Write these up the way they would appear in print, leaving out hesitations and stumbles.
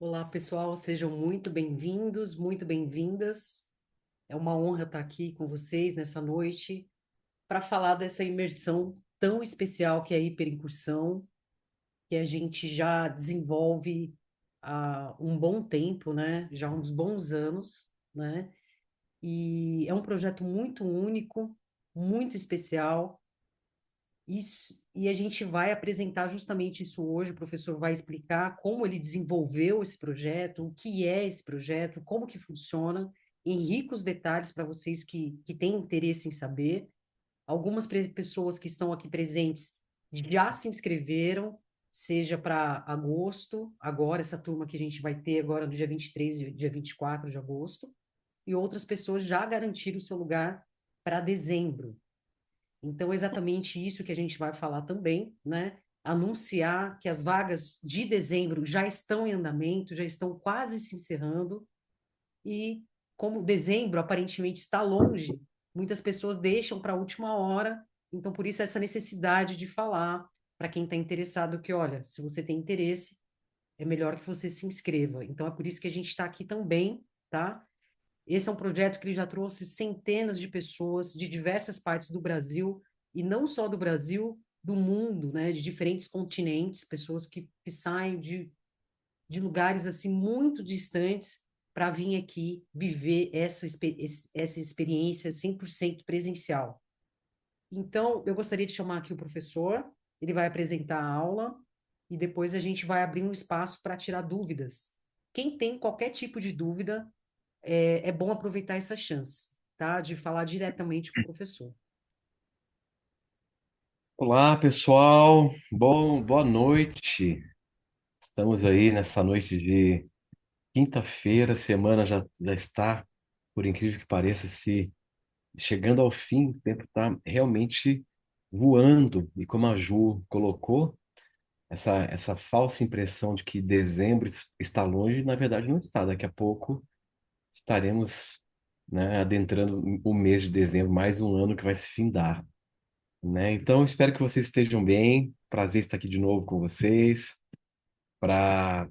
Olá, pessoal, sejam muito bem-vindos, muito bem-vindas. É uma honra estar aqui com vocês nessa noite para falar dessa imersão tão especial que é a hiperincursão, que a gente já desenvolve há um bom tempo, né? Já há uns bons anos, né? E é um projeto muito único, muito especial. E a gente vai apresentar justamente isso hoje. O professor vai explicar como ele desenvolveu esse projeto, o que é esse projeto, como que funciona, em ricos detalhes para vocês que têm interesse em saber. Algumas pessoas que estão aqui presentes já se inscreveram, seja para agosto, agora, essa turma que a gente vai ter agora no dia 23 e dia 24 de agosto, e outras pessoas já garantiram o seu lugar para dezembro. Então, é exatamente isso que a gente vai falar também, né? Anunciar que as vagas de dezembro já estão em andamento, já estão quase se encerrando, e como dezembro aparentemente está longe, muitas pessoas deixam para a última hora, então por isso essa necessidade de falar para quem está interessado que, olha, se você tem interesse, é melhor que você se inscreva. Então é por isso que a gente está aqui também, tá? Esse é um projeto que ele já trouxe centenas de pessoas de diversas partes do Brasil, e não só do Brasil, do mundo, né, de diferentes continentes, pessoas que saem de lugares assim muito distantes para vir aqui viver essa experiência 100% presencial. Então, eu gostaria de chamar aqui o professor, ele vai apresentar a aula e depois a gente vai abrir um espaço para tirar dúvidas. Quem tem qualquer tipo de dúvida, é bom aproveitar essa chance, tá? De falar diretamente com o professor. Olá, pessoal. Boa noite. Estamos aí nessa noite de quinta-feira, a semana já está, por incrível que pareça, se chegando ao fim, o tempo está realmente voando. E como a Ju colocou, essa falsa impressão de que dezembro está longe, na verdade não está. Daqui a pouco estaremos, né, adentrando o mês de dezembro, mais um ano que vai se findar, né? Então, espero que vocês estejam bem. Prazer estar aqui de novo com vocês para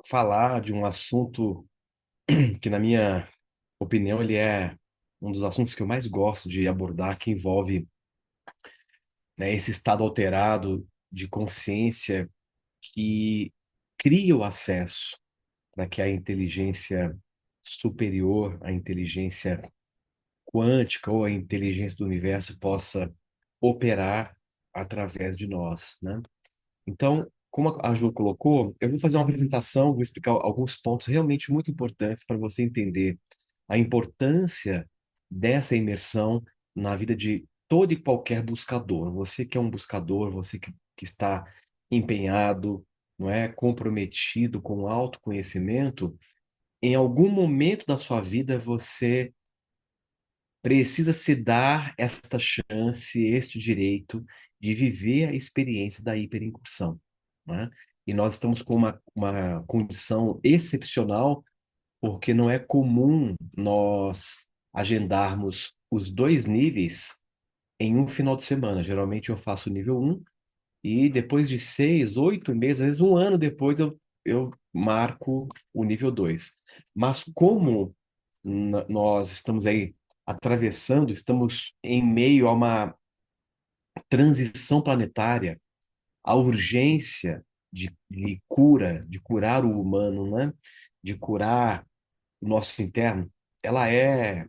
falar de um assunto que, na minha opinião, ele é um dos assuntos que eu mais gosto de abordar, que envolve, né, esse estado alterado de consciência que cria o acesso para que a inteligência superior, a inteligência quântica ou a inteligência do universo possa operar através de nós, né? Então, como a Ju colocou, eu vou fazer uma apresentação, vou explicar alguns pontos realmente muito importantes para você entender a importância dessa imersão na vida de todo e qualquer buscador. Você que é um buscador, você que está empenhado, não é, comprometido com o autoconhecimento, em algum momento da sua vida você precisa se dar esta chance, este direito de viver a experiência da hiperincursão, né? E nós estamos com uma condição excepcional, porque não é comum nós agendarmos os dois níveis em um final de semana. Geralmente eu faço o nível um e depois de 6, 8 meses, às vezes um ano depois, eu marco o nível 2. Mas como nós estamos aí atravessando, estamos em meio a uma transição planetária, a urgência de cura, de curar o humano, né? De curar o nosso interno, ela é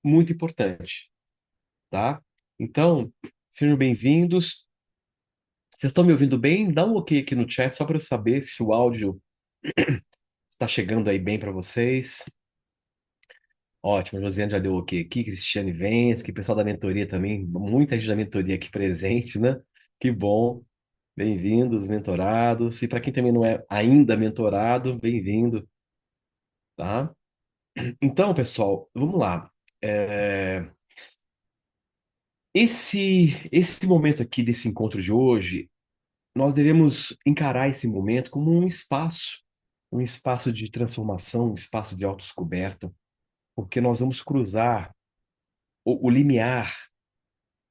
muito importante, tá? Então, sejam bem-vindos. Vocês estão me ouvindo bem? Dá um ok aqui no chat só para eu saber se o áudio está chegando aí bem para vocês. Ótimo, a Josiane já deu ok aqui, Cristiane Vensky, pessoal da mentoria também, muita gente da mentoria aqui presente, né? Que bom, bem-vindos, mentorados. E para quem também não é ainda mentorado, bem-vindo, tá? Então, pessoal, vamos lá. É, esse momento aqui desse encontro de hoje, nós devemos encarar esse momento como um espaço de transformação, um espaço de autodescoberta, porque nós vamos cruzar o limiar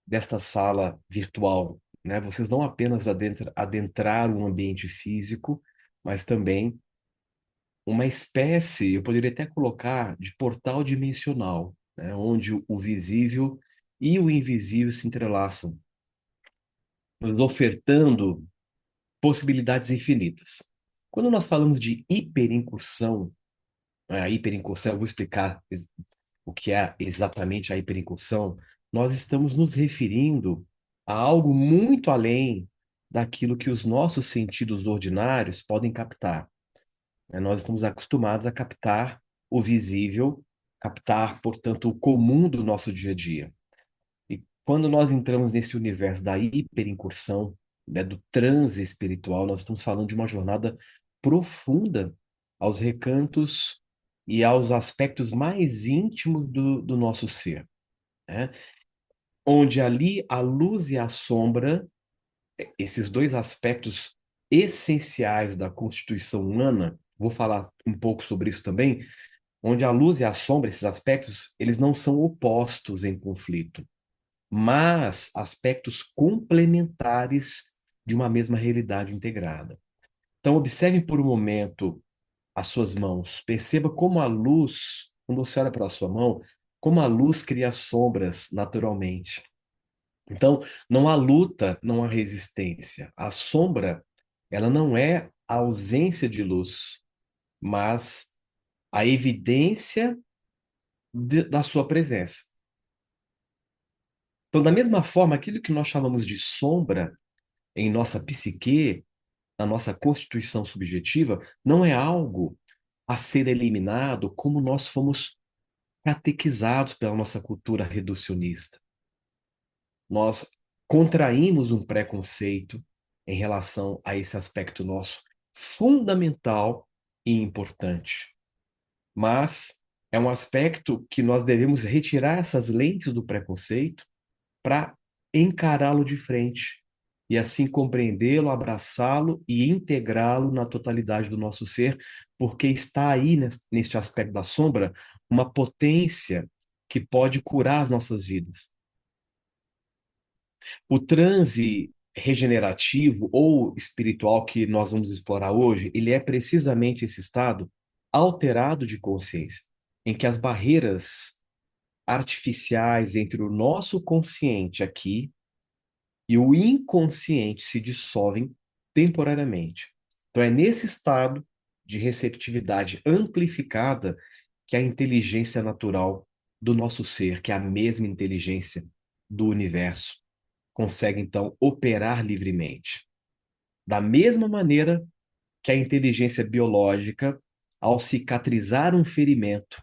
desta sala virtual, né? Vocês não apenas adentraram um ambiente físico, mas também uma espécie, eu poderia até colocar, de portal dimensional, né, onde o visível e o invisível se entrelaçam, nos ofertando possibilidades infinitas. Quando nós falamos de hiperincursão, a hiperincursão, eu vou explicar o que é exatamente a hiperincursão, nós estamos nos referindo a algo muito além daquilo que os nossos sentidos ordinários podem captar. Nós estamos acostumados a captar o visível, captar, portanto, o comum do nosso dia a dia. E quando nós entramos nesse universo da hiperincursão, né, do transe espiritual, nós estamos falando de uma jornada profunda aos recantos e aos aspectos mais íntimos do nosso ser, né? Onde ali a luz e a sombra, esses dois aspectos essenciais da constituição humana, vou falar um pouco sobre isso também, onde a luz e a sombra, esses aspectos, eles não são opostos em conflito, mas aspectos complementares de uma mesma realidade integrada. Então, observe por um momento as suas mãos. Perceba como a luz, quando você olha para a sua mão, como a luz cria sombras naturalmente. Então, não há luta, não há resistência. A sombra, ela não é a ausência de luz, mas a evidência da sua presença. Então, da mesma forma, aquilo que nós chamamos de sombra em nossa psique, na nossa constituição subjetiva, não é algo a ser eliminado como nós fomos catequizados pela nossa cultura reducionista. Nós contraímos um preconceito em relação a esse aspecto nosso fundamental e importante. Mas é um aspecto que nós devemos retirar essas lentes do preconceito para encará-lo de frente e assim compreendê-lo, abraçá-lo e integrá-lo na totalidade do nosso ser, porque está aí neste aspecto da sombra uma potência que pode curar as nossas vidas. O transe regenerativo ou espiritual que nós vamos explorar hoje, ele é precisamente esse estado alterado de consciência, em que as barreiras artificiais entre o nosso consciente aqui e o inconsciente se dissolvem temporariamente. Então, é nesse estado de receptividade amplificada que a inteligência natural do nosso ser, que é a mesma inteligência do universo, consegue então operar livremente. Da mesma maneira que a inteligência biológica, ao cicatrizar um ferimento,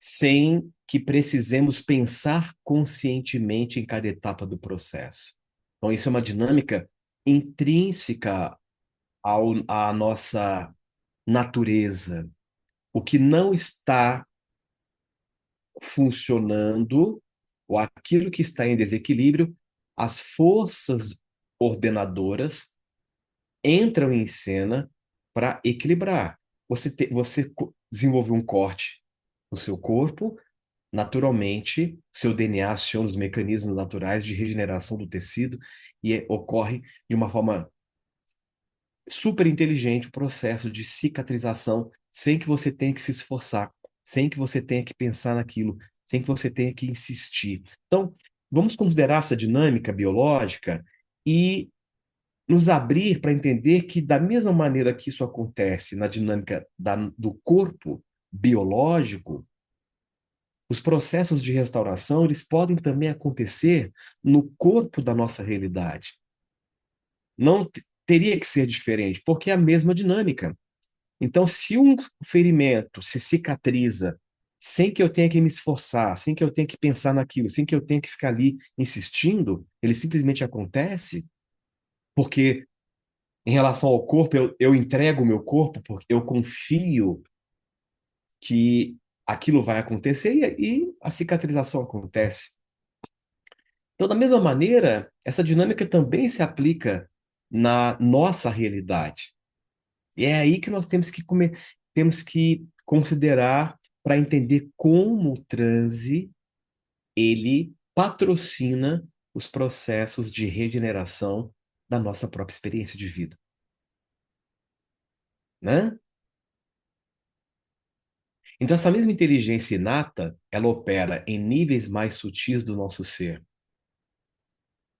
sem que precisemos pensar conscientemente em cada etapa do processo. Então, isso é uma dinâmica intrínseca à nossa natureza. O que não está funcionando, ou aquilo que está em desequilíbrio, as forças ordenadoras entram em cena para equilibrar. Você desenvolveu um corte no seu corpo, naturalmente, seu DNA aciona os mecanismos naturais de regeneração do tecido e ocorre de uma forma super inteligente o processo de cicatrização sem que você tenha que se esforçar, sem que você tenha que pensar naquilo, sem que você tenha que insistir. Então, vamos considerar essa dinâmica biológica e nos abrir para entender que, da mesma maneira que isso acontece na dinâmica do corpo biológico, os processos de restauração, eles podem também acontecer no corpo da nossa realidade. Não teria que ser diferente, porque é a mesma dinâmica. Então, se um ferimento se cicatriza sem que eu tenha que me esforçar, sem que eu tenha que pensar naquilo, sem que eu tenha que ficar ali insistindo, ele simplesmente acontece, porque em relação ao corpo, eu entrego o meu corpo, porque eu confio que aquilo vai acontecer e a cicatrização acontece. Então, da mesma maneira, essa dinâmica também se aplica na nossa realidade. E é aí que nós temos que considerar para entender como o transe ele patrocina os processos de regeneração da nossa própria experiência de vida, né? Então, essa mesma inteligência inata, ela opera em níveis mais sutis do nosso ser,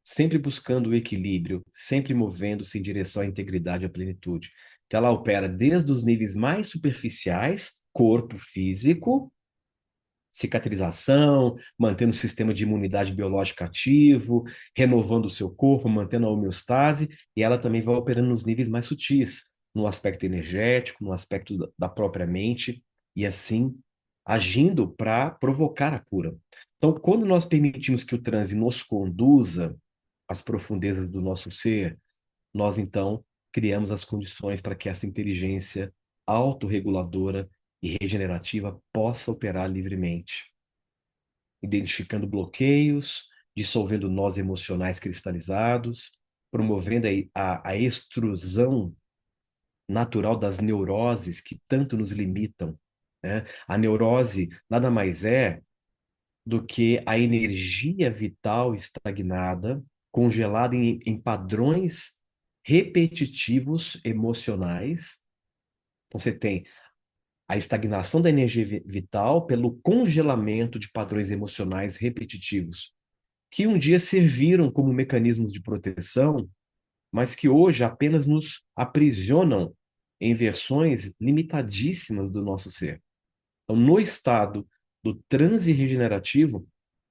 sempre buscando o equilíbrio, sempre movendo-se em direção à integridade e à plenitude. Então, ela opera desde os níveis mais superficiais, corpo físico, cicatrização, mantendo o sistema de imunidade biológica ativo, renovando o seu corpo, mantendo a homeostase, e ela também vai operando nos níveis mais sutis, no aspecto energético, no aspecto da própria mente, e assim agindo para provocar a cura. Então, quando nós permitimos que o transe nos conduza às profundezas do nosso ser, nós então criamos as condições para que essa inteligência autorreguladora e regenerativa possa operar livremente, identificando bloqueios, dissolvendo nós emocionais cristalizados, promovendo a extrusão natural das neuroses que tanto nos limitam, né? A neurose nada mais é do que a energia vital estagnada, congelada em padrões repetitivos emocionais. Então, você tem a estagnação da energia vital pelo congelamento de padrões emocionais repetitivos, que um dia serviram como mecanismos de proteção, mas que hoje apenas nos aprisionam em versões limitadíssimas do nosso ser. Então, no estado do transe regenerativo,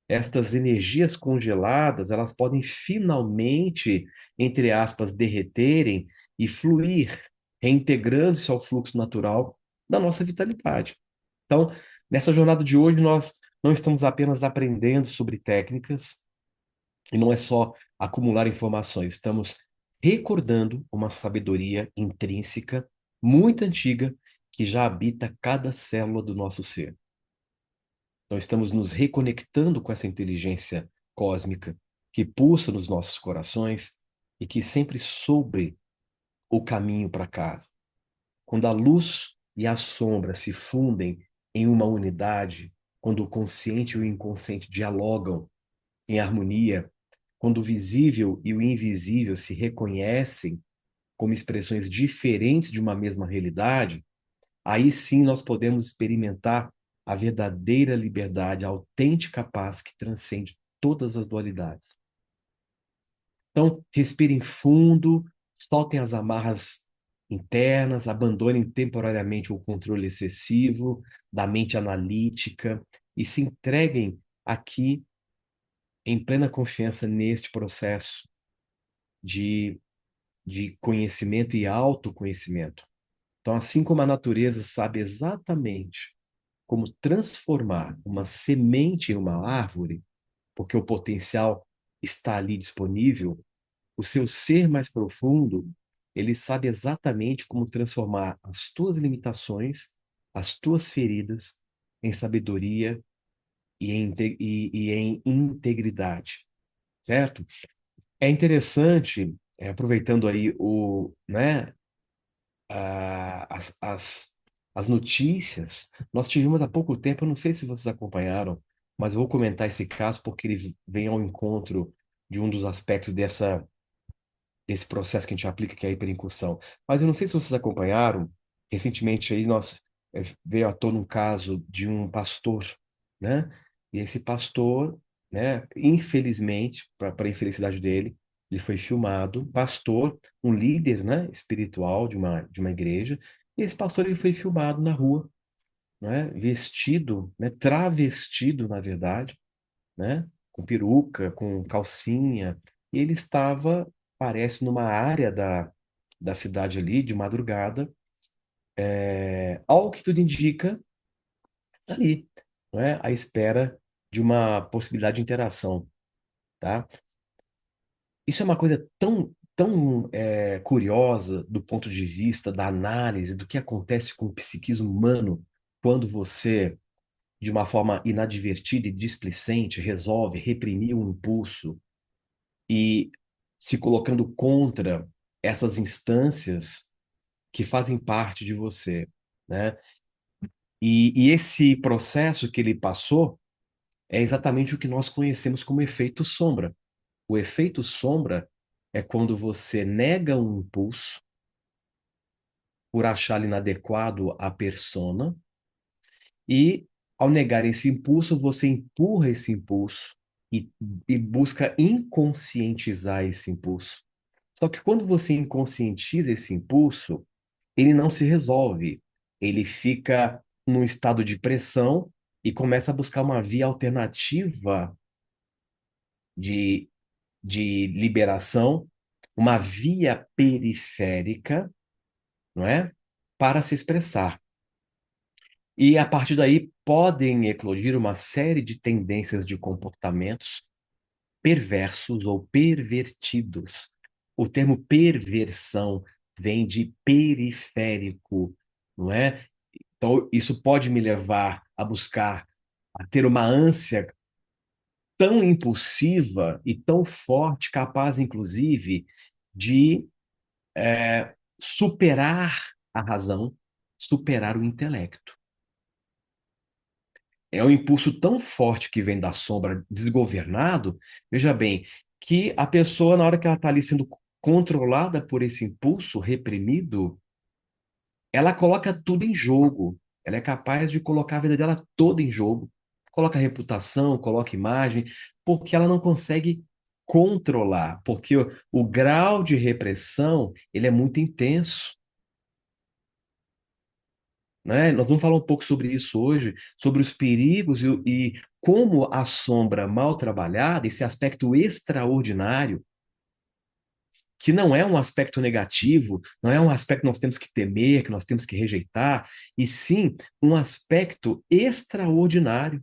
estas energias congeladas, elas podem finalmente, entre aspas, derreterem e fluir, reintegrando-se ao fluxo natural da nossa vitalidade. Então, nessa jornada de hoje, nós não estamos apenas aprendendo sobre técnicas, e não é só acumular informações, estamos recordando uma sabedoria intrínseca, muito antiga, que já habita cada célula do nosso ser. Então, estamos nos reconectando com essa inteligência cósmica que pulsa nos nossos corações e que sempre soube o caminho para casa. Quando a luz e a sombra se fundem em uma unidade, quando o consciente e o inconsciente dialogam em harmonia, quando o visível e o invisível se reconhecem como expressões diferentes de uma mesma realidade, aí sim nós podemos experimentar a verdadeira liberdade, a autêntica paz que transcende todas as dualidades. Então, respirem fundo, soltem as amarras internas, abandonem temporariamente o controle excessivo da mente analítica e se entreguem aqui em plena confiança neste processo de, de conhecimento e autoconhecimento. Então, assim como a natureza sabe exatamente como transformar uma semente em uma árvore, porque o potencial está ali disponível, o seu ser mais profundo, ele sabe exatamente como transformar as tuas limitações, as tuas feridas, em sabedoria e em integridade, certo? É interessante, aproveitando aí né, as notícias. Nós tivemos há pouco tempo, eu não sei se vocês acompanharam, mas eu vou comentar esse caso porque ele vem ao encontro de um dos aspectos desse processo que a gente aplica, que é a hiperincursão. Mas eu não sei se vocês acompanharam, recentemente aí veio à tona um caso de um pastor, né? E esse pastor, né, infelizmente, para a infelicidade dele, ele foi filmado, pastor, um líder, né, espiritual de uma igreja, e esse pastor ele foi filmado na rua, né, vestido, né, travestido, na verdade, né? Com peruca, com calcinha. E ele estava, parece, numa área da cidade ali, de madrugada, ao que tudo indica, ali, não é? À espera de uma possibilidade de interação, tá? Isso é uma coisa tão curiosa do ponto de vista da análise do que acontece com o psiquismo humano quando você, de uma forma inadvertida e displicente, resolve reprimir um impulso e se colocando contra essas instâncias que fazem parte de você, né? E esse processo que ele passou é exatamente o que nós conhecemos como efeito sombra. O efeito sombra é quando você nega um impulso por achar inadequado à persona E ao negar esse impulso, você empurra esse impulso e, e busca inconscientizar esse impulso. Só que quando você inconscientiza esse impulso, ele não se resolve. Ele fica num estado de pressão e começa a buscar uma via alternativa de, de liberação, uma via periférica, não é? Para se expressar. E a partir daí podem eclodir uma série de tendências de comportamentos perversos ou pervertidos. O termo perversão vem de periférico, não é? Então, isso pode me levar a buscar, a ter uma ânsia tão impulsiva e tão forte, capaz, inclusive, de superar a razão, superar o intelecto. É um impulso tão forte que vem da sombra, desgovernado, veja bem, que a pessoa, na hora que ela está ali sendo controlada por esse impulso reprimido, ela coloca tudo em jogo. Ela é capaz de colocar a vida dela toda em jogo. Coloca reputação, coloca imagem, porque ela não consegue controlar, porque o grau de repressão, ele é muito intenso, né? Nós vamos falar um pouco sobre isso hoje, sobre os perigos e como a sombra mal trabalhada, esse aspecto extraordinário, que não é um aspecto negativo, não é um aspecto que nós temos que temer, que nós temos que rejeitar, e sim um aspecto extraordinário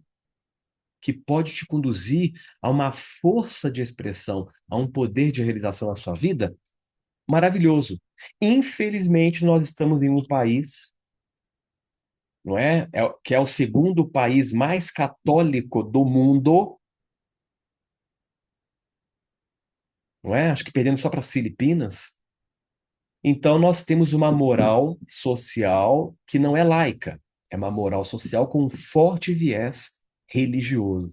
que pode te conduzir a uma força de expressão, a um poder de realização na sua vida maravilhoso. Infelizmente, nós estamos em um país, não é? Que é o segundo país mais católico do mundo, não é? Acho que perdendo só para as Filipinas. Então, nós temos uma moral social que não é laica, é uma moral social com um forte viés religioso.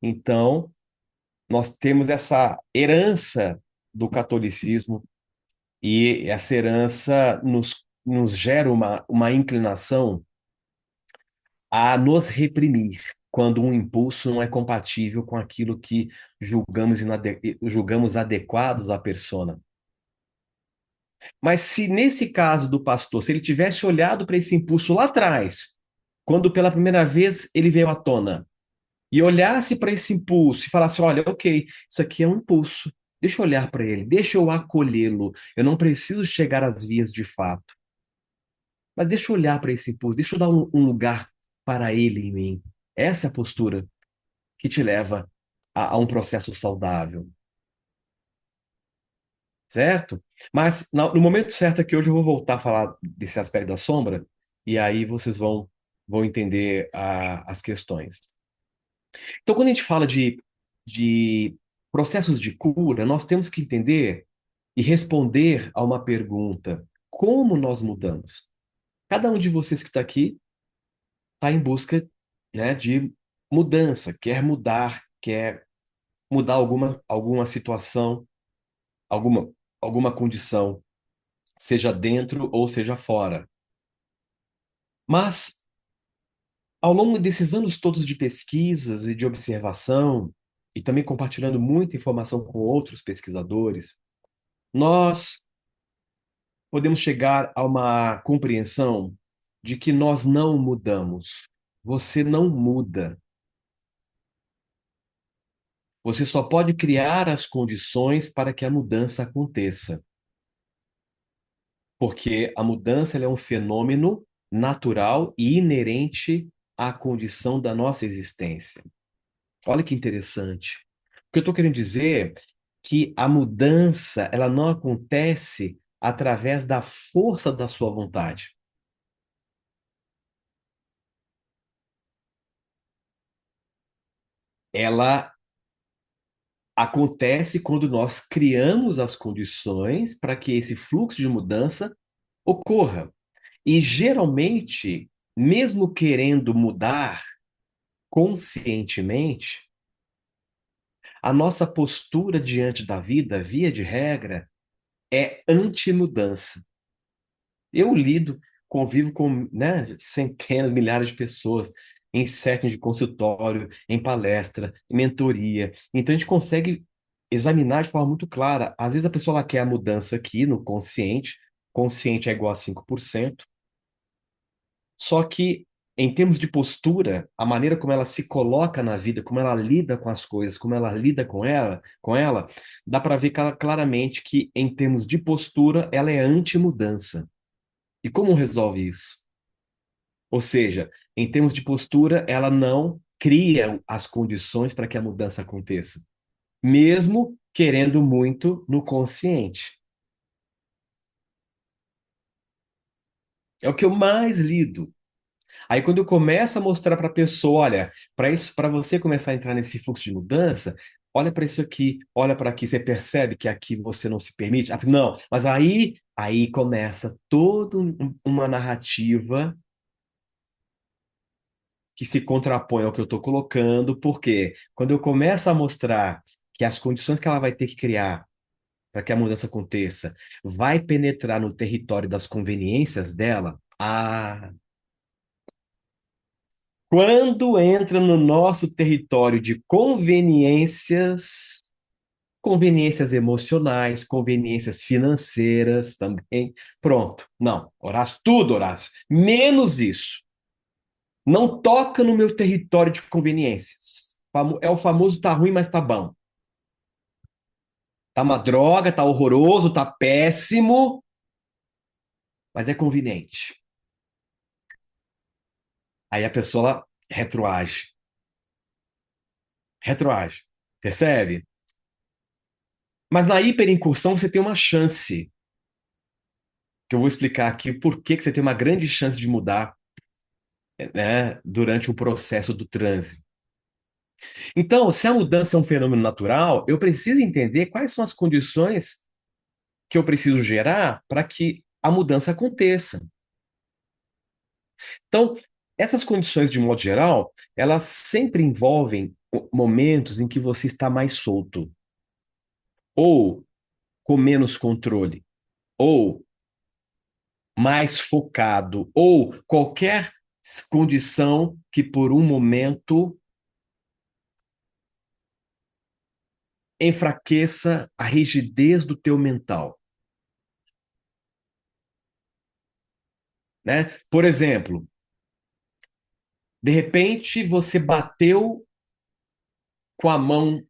Então, nós temos essa herança do catolicismo e essa herança nos gera uma inclinação a nos reprimir quando um impulso não é compatível com aquilo que julgamos adequados à persona. Mas se nesse caso do pastor, se ele tivesse olhado para esse impulso lá atrás, quando pela primeira vez ele veio à tona, e olhasse para esse impulso e falasse: olha, ok, isso aqui é um impulso, deixa eu olhar para ele, deixa eu acolhê-lo, eu não preciso chegar às vias de fato, mas deixa eu olhar para esse impulso, deixa eu dar um lugar para ele em mim. Essa é a postura que te leva a um processo saudável, certo? Mas no momento certo aqui, hoje eu vou voltar a falar desse aspecto da sombra, e aí vocês vão entender as questões. Então, quando a gente fala de processos de cura, nós temos que entender e responder a uma pergunta: como nós mudamos? Cada um de vocês que está aqui está em busca, né, de mudança, quer mudar alguma situação, alguma, alguma condição, seja dentro ou seja fora. Mas, ao longo desses anos todos de pesquisas e de observação, e também compartilhando muita informação com outros pesquisadores, nós podemos chegar a uma compreensão de que nós não mudamos. Você não muda. Você só pode criar as condições para que a mudança aconteça. Porque a mudança ela é um fenômeno natural e inerente à condição da nossa existência. Olha que interessante. O que eu estou querendo dizer é que a mudança ela não acontece através da força da sua vontade. Ela acontece quando nós criamos as condições para que esse fluxo de mudança ocorra. E geralmente, mesmo querendo mudar conscientemente, a nossa postura diante da vida, via de regra, é anti-mudança. Eu lido convivo com, né, centenas, milhares de pessoas em setting de consultório, em palestra, em mentoria. Então a gente consegue examinar de forma muito clara. Às vezes a pessoa ela quer a mudança aqui no consciente, consciente é igual a 5%. Só que, em termos de postura, a maneira como ela se coloca na vida, como ela lida com as coisas, como ela lida com ela, dá para ver claramente que, em termos de postura, ela é anti-mudança. E como resolve isso? Ou seja, em termos de postura, ela não cria as condições para que a mudança aconteça, mesmo querendo muito no consciente. É o que eu mais lido. Aí quando eu começo a mostrar para a pessoa, olha, para isso, para você começar a entrar nesse fluxo de mudança, olha para isso aqui, olha para aqui, você percebe que aqui você não se permite? Ah, não, mas aí começa toda uma narrativa que se contrapõe ao que eu estou colocando, porque quando eu começo a mostrar que as condições que ela vai ter que criar para que a mudança aconteça vai penetrar no território das conveniências dela, quando entra no nosso território de conveniências, conveniências emocionais, conveniências financeiras também, pronto. Não, Horácio, tudo, Horácio, menos isso. Não toca no meu território de conveniências. É o famoso tá ruim, mas tá bom. Tá uma droga, tá horroroso, tá péssimo, mas é conveniente. Aí a pessoa ela retroage. Retroage. Percebe? Mas na hiperincursão você tem uma chance, que eu vou explicar aqui por que que você tem uma grande chance de mudar, né, durante o processo do transe. Então, se a mudança é um fenômeno natural, eu preciso entender quais são as condições que eu preciso gerar para que a mudança aconteça. Então, essas condições, de modo geral, elas sempre envolvem momentos em que você está mais solto, ou com menos controle, ou mais focado, ou qualquer condição que por um momento enfraqueça a rigidez do teu mental, né? Por exemplo, de repente você bateu com a mão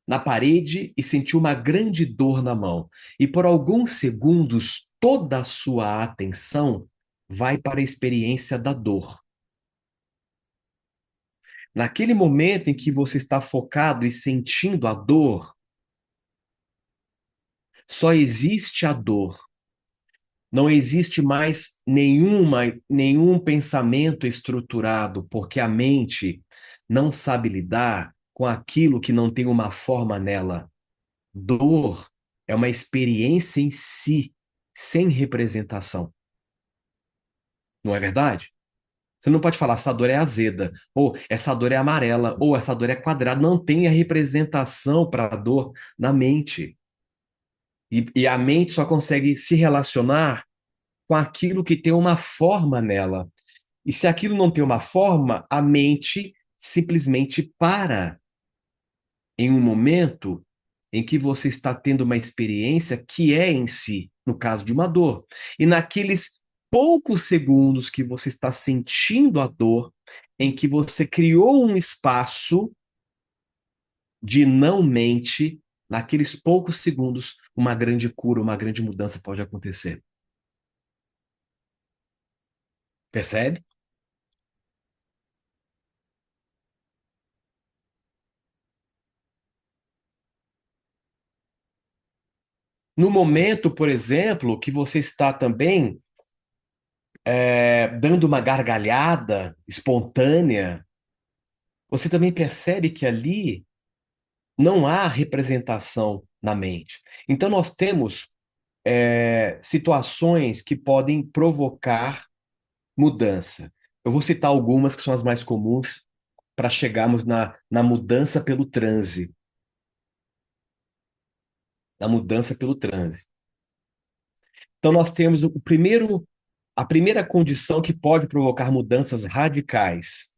na parede e sentiu uma grande dor na mão. E por alguns segundos toda a sua atenção vai para a experiência da dor. Naquele momento em que você está focado e sentindo a dor, só existe a dor. Não existe mais nenhum pensamento estruturado, porque a mente não sabe lidar com aquilo que não tem uma forma nela. Dor é uma experiência em si, sem representação. Não é verdade? Você não pode falar, essa dor é azeda, ou essa dor é amarela, ou essa dor é quadrada. Não tem a representação para a dor na mente. E a mente só consegue se relacionar com aquilo que tem uma forma nela. E se aquilo não tem uma forma, a mente simplesmente para em um momento em que você está tendo uma experiência que é em si, no caso de uma dor. E naqueles poucos segundos que você está sentindo a dor, em que você criou um espaço de não mente, naqueles poucos segundos, uma grande cura, uma grande mudança pode acontecer. Percebe? No momento, por exemplo, que você está também dando uma gargalhada espontânea, você também percebe que ali não há representação na mente. Então, nós temos situações que podem provocar mudança. Eu vou citar algumas que são as mais comuns para chegarmos na mudança pelo transe. Na mudança pelo transe. Então, nós temos o primeiro. A primeira condição que pode provocar mudanças radicais,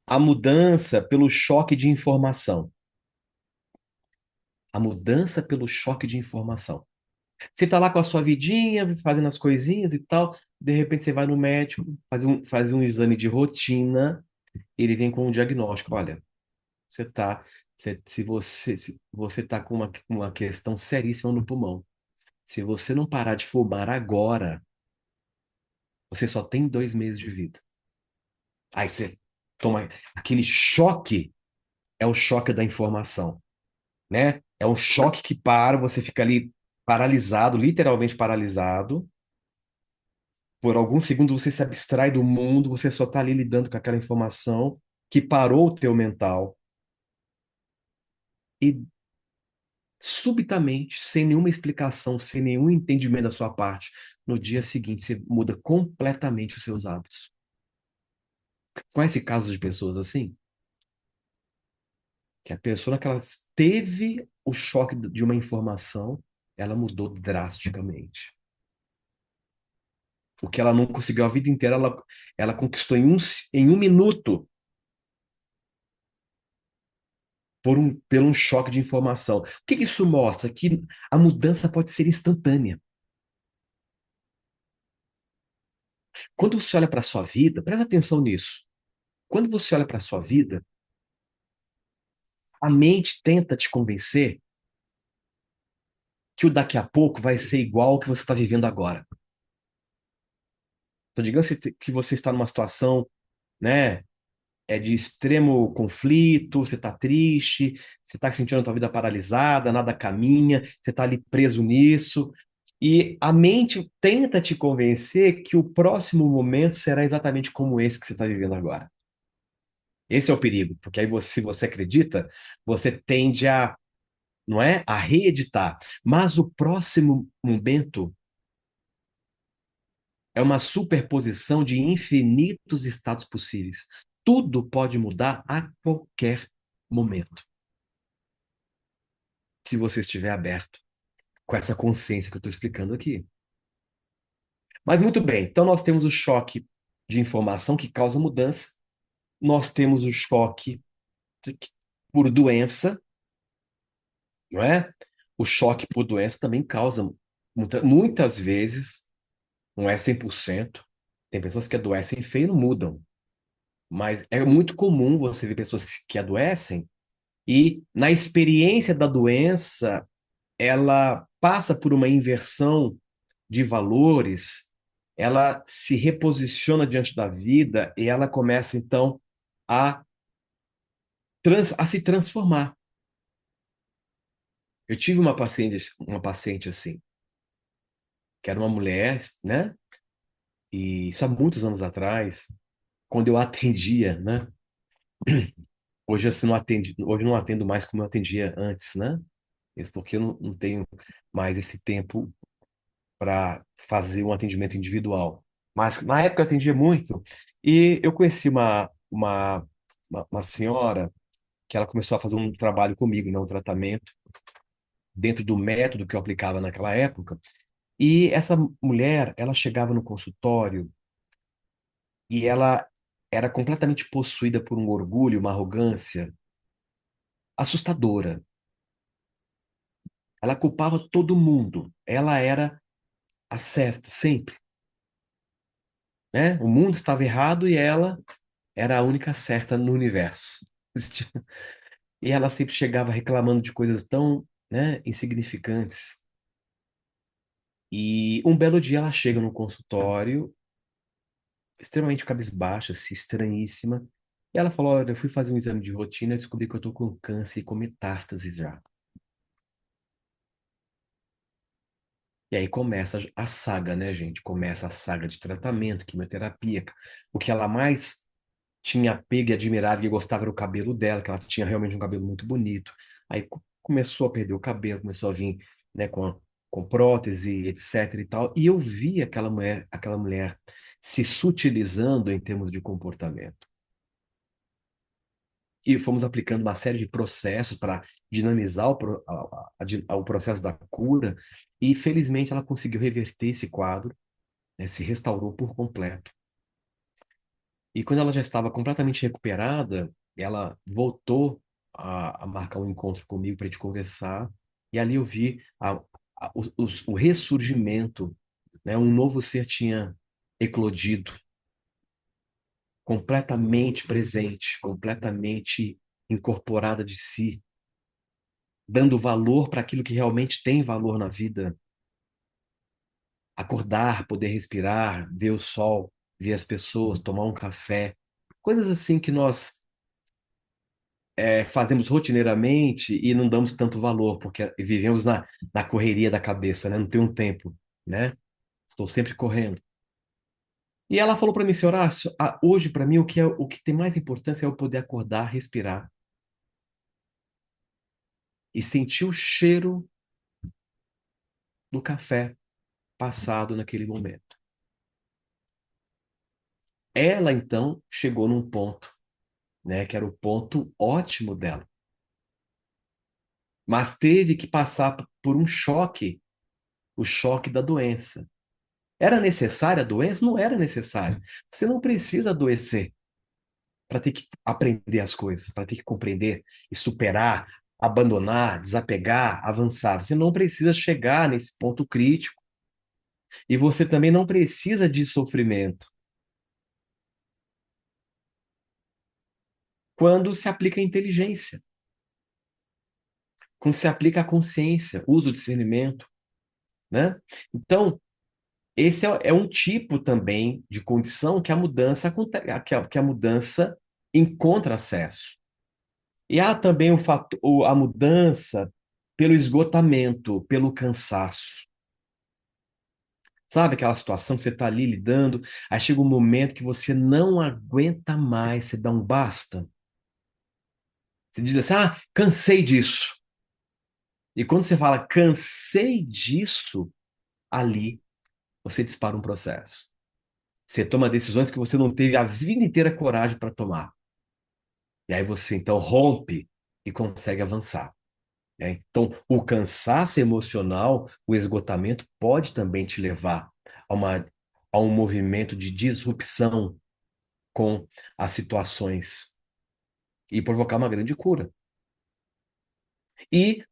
a mudança pelo choque de informação. A mudança pelo choque de informação. Você tá lá com a sua vidinha, fazendo as coisinhas e tal, de repente você vai no médico, faz um exame de rotina, ele vem com um diagnóstico. Olha, você tá, se você tá com uma questão seríssima no pulmão. Se você não parar de fumar agora, você só tem 2 meses de vida. Aí você toma aquele choque, é o choque da informação, né? É um choque que você fica ali paralisado, literalmente paralisado. Por alguns segundos você se abstrai do mundo, você só está ali lidando com aquela informação que parou o teu mental e subitamente, sem nenhuma explicação, sem nenhum entendimento da sua parte, no dia seguinte você muda completamente os seus hábitos. Conhece casos de pessoas assim? Que a pessoa, que ela teve o choque de uma informação, ela mudou drasticamente. O que ela não conseguiu a vida inteira, ela conquistou em um minuto por um choque de informação. O que que isso mostra? Que a mudança pode ser instantânea. Quando você olha para a sua vida, presta atenção nisso. Quando você olha para a sua vida, a mente tenta te convencer que o daqui a pouco vai ser igual ao que você está vivendo agora. Então, digamos que você está numa situação, né, de extremo conflito, você está triste, você está sentindo a tua vida paralisada, nada caminha, você está ali preso nisso, e a mente tenta te convencer que o próximo momento será exatamente como esse que você está vivendo agora. Esse é o perigo, porque aí você, se você acredita, você tende a, não é, a reeditar. Mas o próximo momento é uma superposição de infinitos estados possíveis. Tudo pode mudar a qualquer momento, se você estiver aberto com essa consciência que eu estou explicando aqui. Mas muito bem, então nós temos o choque de informação que causa mudança, nós temos o choque por doença, não é? O choque por doença também causa, muitas vezes, não é 100%, tem pessoas que adoecem feio e não mudam, mas é muito comum você ver pessoas que adoecem e, na experiência da doença, ela passa por uma inversão de valores, ela se reposiciona diante da vida e ela começa, então, a, a se transformar. Eu tive uma paciente assim, que era uma mulher, né? E isso há muitos anos atrás, quando eu atendia, né? Hoje assim, hoje eu não atendo mais como eu atendia antes, né? Isso porque eu não tenho mais esse tempo para fazer um atendimento individual. Mas na época eu atendia muito e eu conheci uma senhora que ela começou a fazer um trabalho comigo, né, um tratamento dentro do método que eu aplicava naquela época. E essa mulher, ela chegava no consultório e ela era completamente possuída por um orgulho, uma arrogância assustadora. Ela culpava todo mundo. Ela era a certa, sempre, né? O mundo estava errado e ela era a única certa no universo. E ela sempre chegava reclamando de coisas tão, né, insignificantes. E um belo dia ela chega no consultório, extremamente cabisbaixa, assim, estranhíssima. E ela falou: Olha, eu fui fazer um exame de rotina e descobri que eu tô com câncer e com metástases já. E aí começa a saga, né, gente? Começa a saga de tratamento, quimioterapia. O que ela mais tinha apego e admirava e gostava era o cabelo dela, que ela tinha realmente um cabelo muito bonito. Aí começou a perder o cabelo, começou a vir, né, com prótese, etc e tal. E eu vi aquela mulher se sutilizando em termos de comportamento. E fomos aplicando uma série de processos para dinamizar o processo da cura. E felizmente ela conseguiu reverter esse quadro, né, se restaurou por completo. E quando ela já estava completamente recuperada, ela voltou a marcar um encontro comigo para a gente conversar. E ali eu vi o ressurgimento, né? Um novo ser tinha eclodido, completamente presente, completamente incorporada de si, dando valor para aquilo que realmente tem valor na vida. Acordar, poder respirar, ver o sol, ver as pessoas, tomar um café, coisas assim que nós fazemos rotineiramente e não damos tanto valor, porque vivemos na correria da cabeça, né? Não tem um tempo, né? Estou sempre correndo. E ela falou para mim, senhor Horácio, hoje para mim o que tem mais importância é eu poder acordar, respirar e sentir o cheiro do café passado naquele momento. Ela então chegou num ponto, né, que era o ponto ótimo dela, mas teve que passar por um choque, o choque da doença. Era necessária a doença? Não era necessária. Você não precisa adoecer para ter que aprender as coisas, para ter que compreender e superar, abandonar, desapegar, avançar. Você não precisa chegar nesse ponto crítico. E você também não precisa de sofrimento quando se aplica a inteligência, quando se aplica a consciência, uso o discernimento, né? Então, esse é um tipo também de condição que a mudança que a mudança encontra acesso. E há também a mudança pelo esgotamento, pelo cansaço. Sabe aquela situação que você está ali lidando, aí chega um momento que você não aguenta mais, você dá um basta. Você diz assim, cansei disso. E quando você fala cansei disso, ali você dispara um processo. Você toma decisões que você não teve a vida inteira coragem para tomar. E aí você então rompe e consegue avançar. Né? Então, o cansaço emocional, o esgotamento pode também te levar a um movimento de disrupção com as situações e provocar uma grande cura. E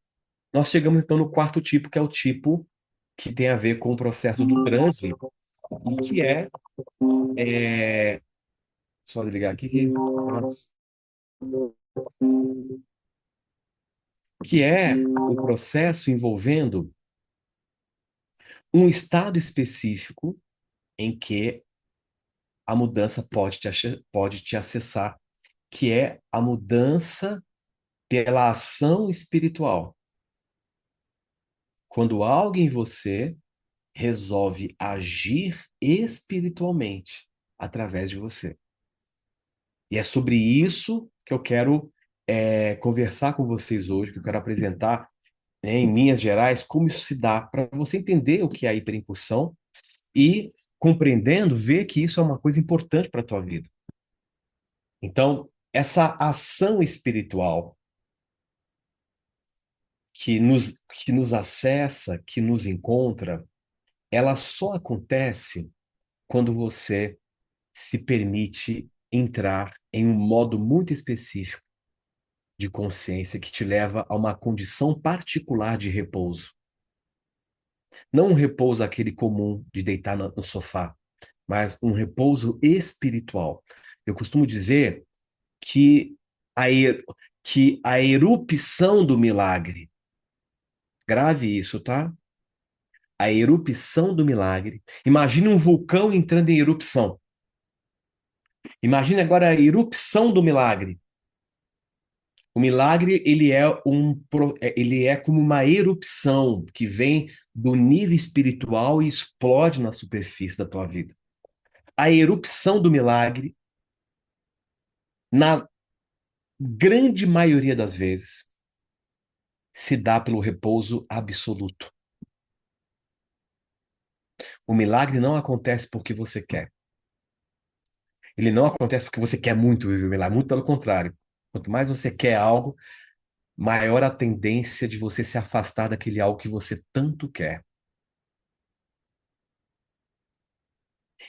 nós chegamos então no quarto tipo, que é o tipo que tem a ver com o processo do transe, e que é só desligar aqui, que é o processo envolvendo um estado específico em que a mudança pode te acessar, que é a mudança pela ação espiritual. Quando algo em você resolve agir espiritualmente através de você. E é sobre isso que eu quero conversar com vocês hoje, que eu quero apresentar, né, em linhas gerais, como isso se dá, para você entender o que é a hiperincursão e, compreendendo, ver que isso é uma coisa importante para a tua vida. Então, essa ação espiritual que nos acessa, que nos encontra, ela só acontece quando você se permite entrar em um modo muito específico de consciência que te leva a uma condição particular de repouso. Não um repouso aquele comum de deitar no sofá, mas um repouso espiritual. Eu costumo dizer que a, er- que a erupção do milagre, grave isso, tá? A erupção do milagre. Imagine um vulcão entrando em erupção. Imagine agora a erupção do milagre. O milagre, ele é como uma erupção que vem do nível espiritual e explode na superfície da tua vida. A erupção do milagre, na grande maioria das vezes, se dá pelo repouso absoluto. O milagre não acontece porque você quer. Ele não acontece porque você quer muito viver o milagre, muito pelo contrário. Quanto mais você quer algo, maior a tendência de você se afastar daquele algo que você tanto quer.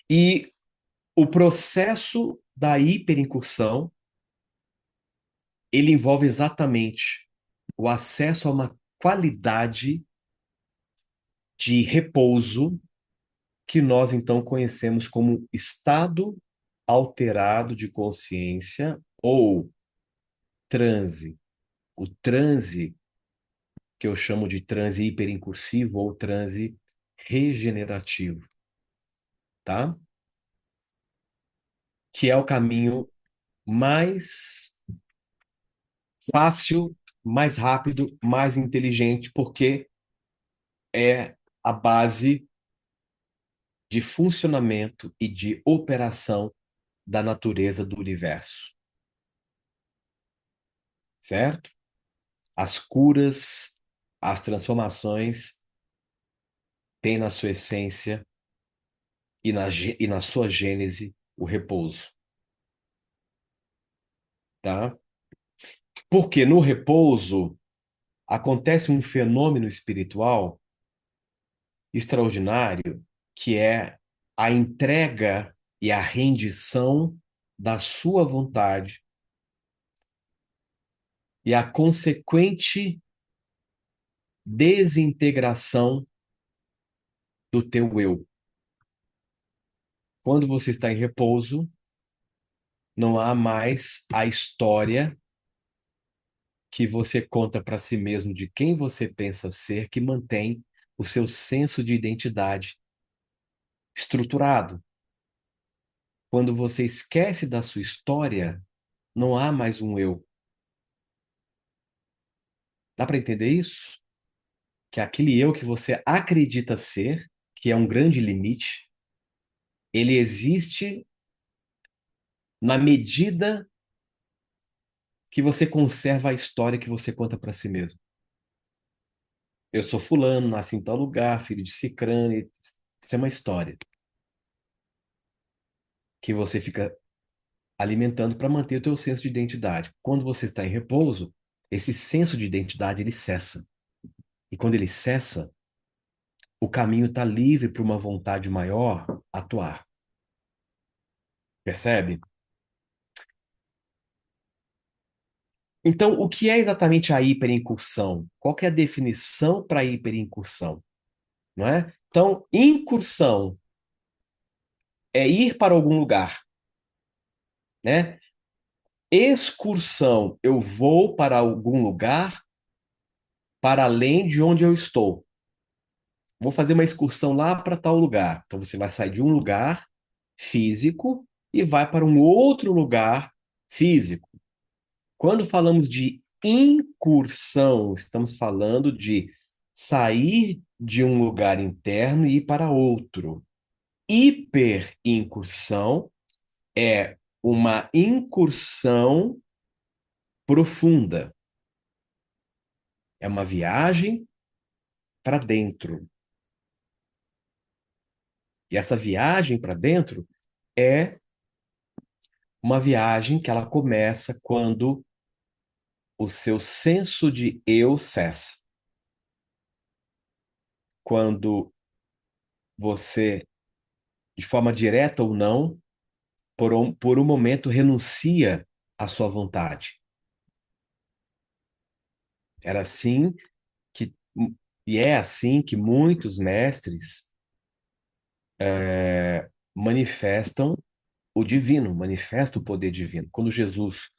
E o processo da hiperincursão, ele envolve exatamente o acesso a uma qualidade de repouso que nós então conhecemos como estado alterado de consciência ou transe. O transe, que eu chamo de transe hiperincursivo ou transe regenerativo, tá? Que é o caminho mais fácil, mais rápido, mais inteligente, porque é a base de funcionamento e de operação da natureza do universo, certo? As curas, as transformações têm na sua essência e na sua gênese o repouso, tá? Porque no repouso acontece um fenômeno espiritual extraordinário, que é a entrega e a rendição da sua vontade e a consequente desintegração do teu eu. Quando você está em repouso, não há mais a história que você conta para si mesmo de quem você pensa ser, que mantém o seu senso de identidade estruturado. Quando você esquece da sua história, não há mais um eu. Dá para entender isso? Que aquele eu que você acredita ser, que é um grande limite, ele existe na medida que você conserva a história que você conta para si mesmo. Eu sou fulano, nasci em tal lugar, filho de cicrano. Isso é uma história que você fica alimentando para manter o teu senso de identidade. Quando você está em repouso, esse senso de identidade ele cessa. E quando ele cessa, o caminho está livre para uma vontade maior atuar. Percebe? Então, o que é exatamente a hiperincursão? Qual que é a definição para hiperincursão? Não é? Então, incursão é ir para algum lugar, né? Excursão, eu vou para algum lugar para além de onde eu estou. Vou fazer uma excursão lá para tal lugar. Então você vai sair de um lugar físico e vai para um outro lugar físico. Quando falamos de incursão, estamos falando de sair de um lugar interno e ir para outro. Hiperincursão é uma incursão profunda. É uma viagem para dentro. E essa viagem para dentro é uma viagem que ela começa quando o seu senso de eu cessa. Quando você, de forma direta ou não, por um momento renuncia à sua vontade. Era assim que, e é assim que muitos mestres manifestam o divino, manifestam o poder divino. Quando Jesus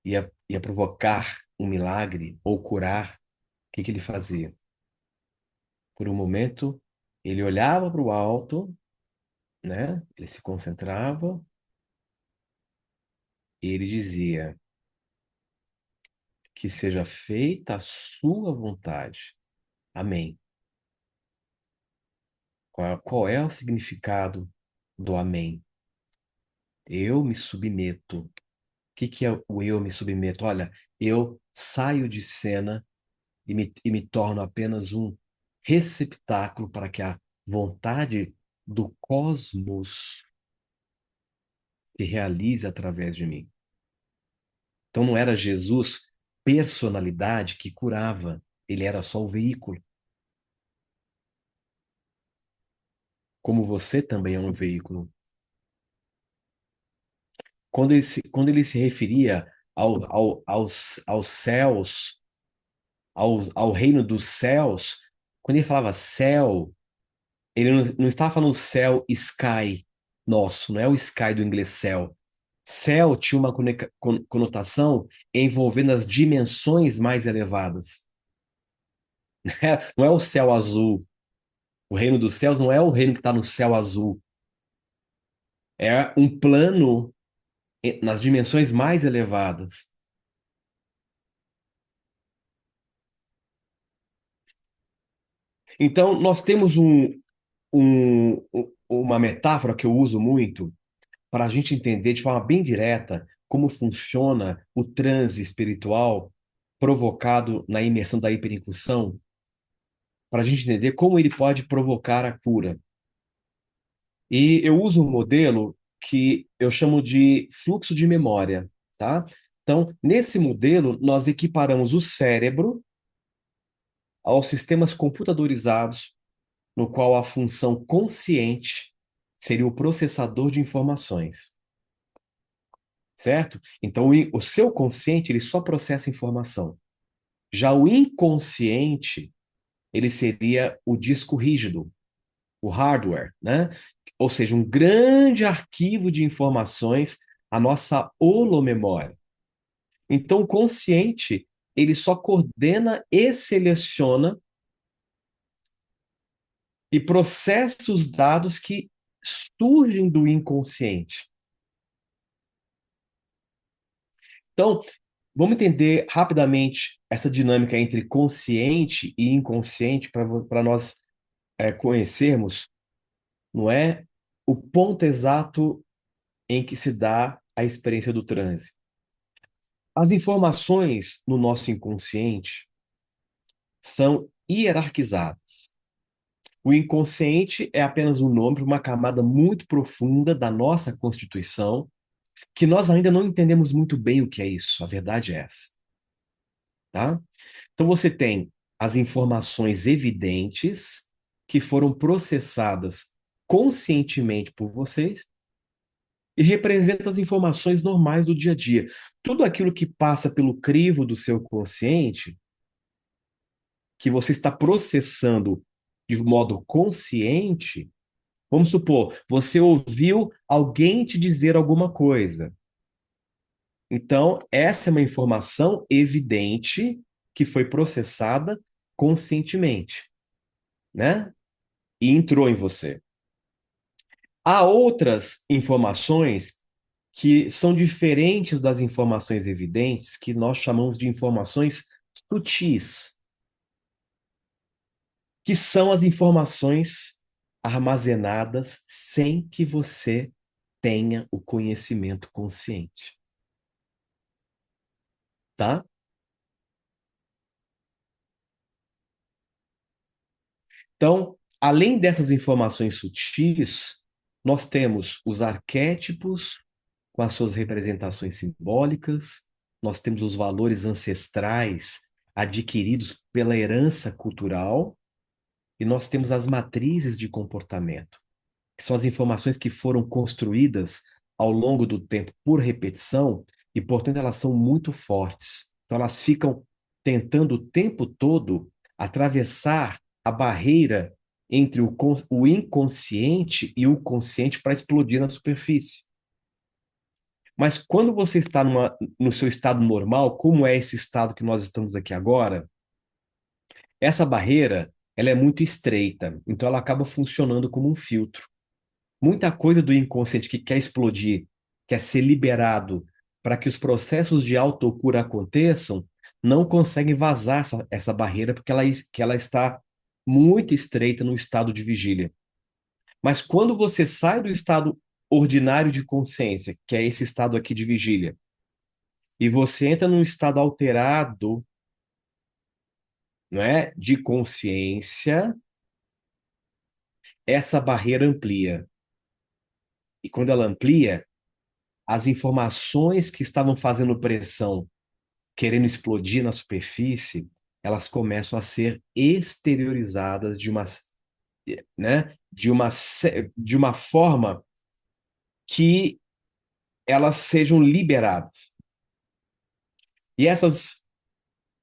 ia provocar um milagre ou curar, o que que ele fazia? Por um momento, ele olhava para o alto, né? Ele se concentrava e ele dizia: que seja feita a sua vontade. Amém. Qual é o significado do amém? Eu me submeto. O que é o eu me submeto? Olha, eu saio de cena e me torno apenas um receptáculo para que a vontade do cosmos se realize através de mim. Então não era Jesus personalidade que curava, ele era só o veículo. como você também é um veículo. Quando ele se referia aos céus, ao reino dos céus, quando ele falava céu, ele não estava falando céu, sky, nosso, não é o sky do inglês céu. Céu tinha uma conotação envolvendo as dimensões mais elevadas. Não é o céu azul. O reino dos céus não é o reino que está no céu azul. É um plano nas dimensões mais elevadas. Então, nós temos uma metáfora que eu uso muito para a gente entender de forma bem direta como funciona o transe espiritual provocado na imersão da hiperincursão, para a gente entender como ele pode provocar a cura. E eu uso um modelo que eu chamo de fluxo de memória, tá? Então, nesse modelo, nós equiparamos o cérebro aos sistemas computadorizados, no qual a função consciente seria o processador de informações, certo? Então, o seu consciente, ele só processa informação. Já o inconsciente, ele seria o disco rígido, o hardware, né? Ou seja, um grande arquivo de informações, a nossa holomemória. Então, o consciente, ele só coordena e seleciona e processa os dados que surgem do inconsciente. Então, vamos entender rapidamente essa dinâmica entre consciente e inconsciente para nós conhecermos, não é, o ponto exato em que se dá a experiência do transe. As informações no nosso inconsciente são hierarquizadas. O inconsciente é apenas um nome para uma camada muito profunda da nossa constituição, que nós ainda não entendemos muito bem o que é isso. A verdade é essa, tá? Então você tem as informações evidentes que foram processadas conscientemente por vocês e representa as informações normais do dia a dia. Tudo aquilo que passa pelo crivo do seu consciente, que você está processando de modo consciente, vamos supor, você ouviu alguém te dizer alguma coisa. Então, essa é uma informação evidente que foi processada conscientemente, né? E entrou em você. Há outras informações que são diferentes das informações evidentes, que nós chamamos de informações sutis, que são as informações armazenadas sem que você tenha o conhecimento consciente, tá? Então, além dessas informações sutis, nós temos os arquétipos com as suas representações simbólicas, nós temos os valores ancestrais adquiridos pela herança cultural e nós temos as matrizes de comportamento, que são as informações que foram construídas ao longo do tempo por repetição e, portanto, elas são muito fortes. Então, elas ficam tentando o tempo todo atravessar a barreira entre o inconsciente e o consciente para explodir na superfície. Mas quando você está no seu estado normal, como é esse estado que nós estamos aqui agora, essa barreira ela é muito estreita, então ela acaba funcionando como um filtro. Muita coisa do inconsciente que quer explodir, quer ser liberado para que os processos de autocura aconteçam, não conseguem vazar essa barreira porque que ela está muito estreita no estado de vigília. Mas quando você sai do estado ordinário de consciência, que é esse estado aqui de vigília, e você entra num estado alterado, não é, de consciência, essa barreira amplia. E quando ela amplia, as informações que estavam fazendo pressão, querendo explodir na superfície, elas começam a ser exteriorizadas né, de uma forma que elas sejam liberadas. E essas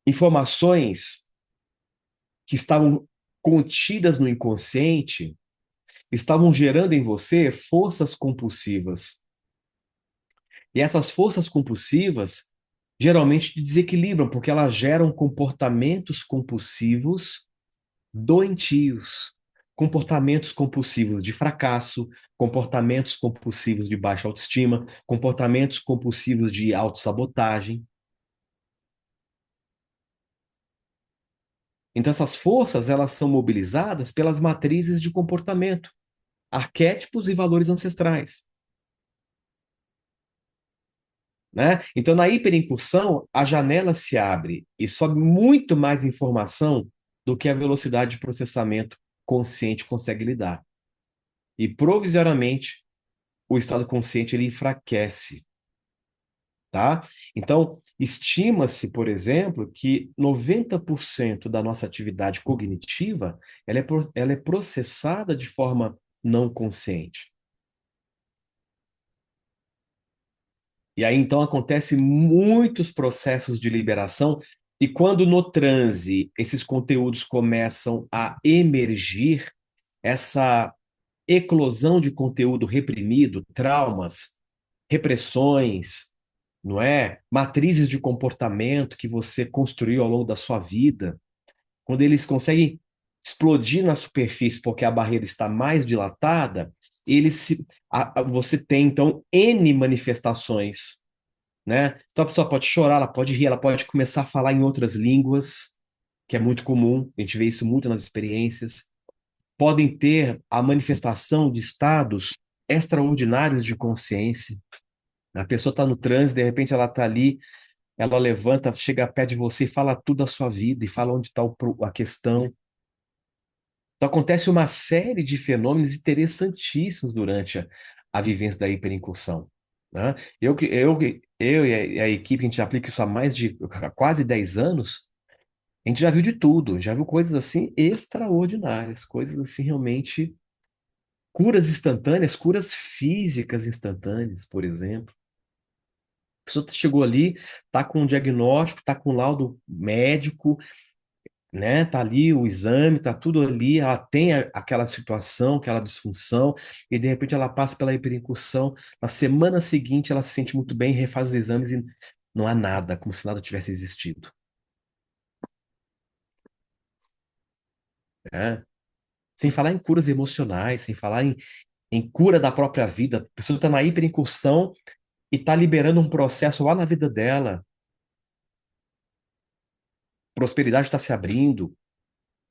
informações que estavam contidas no inconsciente estavam gerando em você forças compulsivas. E essas forças compulsivas geralmente te desequilibram, porque elas geram comportamentos compulsivos doentios, comportamentos compulsivos de fracasso, comportamentos compulsivos de baixa autoestima, comportamentos compulsivos de autossabotagem. Então essas forças, elas são mobilizadas pelas matrizes de comportamento, arquétipos e valores ancestrais, né? Então na hiperincursão, a janela se abre e sobe muito mais informação do que a velocidade de processamento consciente consegue lidar. E provisoriamente o estado consciente ele enfraquece, tá? Então, estima-se, por exemplo, que 90% da nossa atividade cognitiva, ela é processada de forma não consciente. E aí, então, acontece muitos processos de liberação, e quando no transe esses conteúdos começam a emergir, essa eclosão de conteúdo reprimido, traumas, repressões, não é? Matrizes de comportamento que você construiu ao longo da sua vida, quando eles conseguem explodir na superfície porque a barreira está mais dilatada, você tem então N manifestações, né? Então a pessoa pode chorar, ela pode rir, ela pode começar a falar em outras línguas, que é muito comum, a gente vê isso muito nas experiências. Podem ter a manifestação de estados extraordinários de consciência. A pessoa está no trânsito, de repente ela está ali, ela levanta, chega perto de você e fala tudo da sua vida, e fala onde está a questão. Então acontece uma série de fenômenos interessantíssimos durante a vivência da hiperincursão, né? Eu e a equipe, a gente aplica isso há mais de quase 10 anos, a gente já viu de tudo, já viu coisas assim extraordinárias, coisas assim realmente, curas instantâneas, curas físicas instantâneas, por exemplo. A pessoa chegou ali, tá com um diagnóstico, tá com um laudo médico, né? Tá ali o exame, tá tudo ali, ela tem aquela situação, aquela disfunção, e de repente ela passa pela hiperincursão. Na semana seguinte ela se sente muito bem, refaz os exames e não há nada, como se nada tivesse existido, né? Sem falar em curas emocionais, sem falar em cura da própria vida. A pessoa está na hiperincursão e está liberando um processo lá na vida dela. Prosperidade está se abrindo,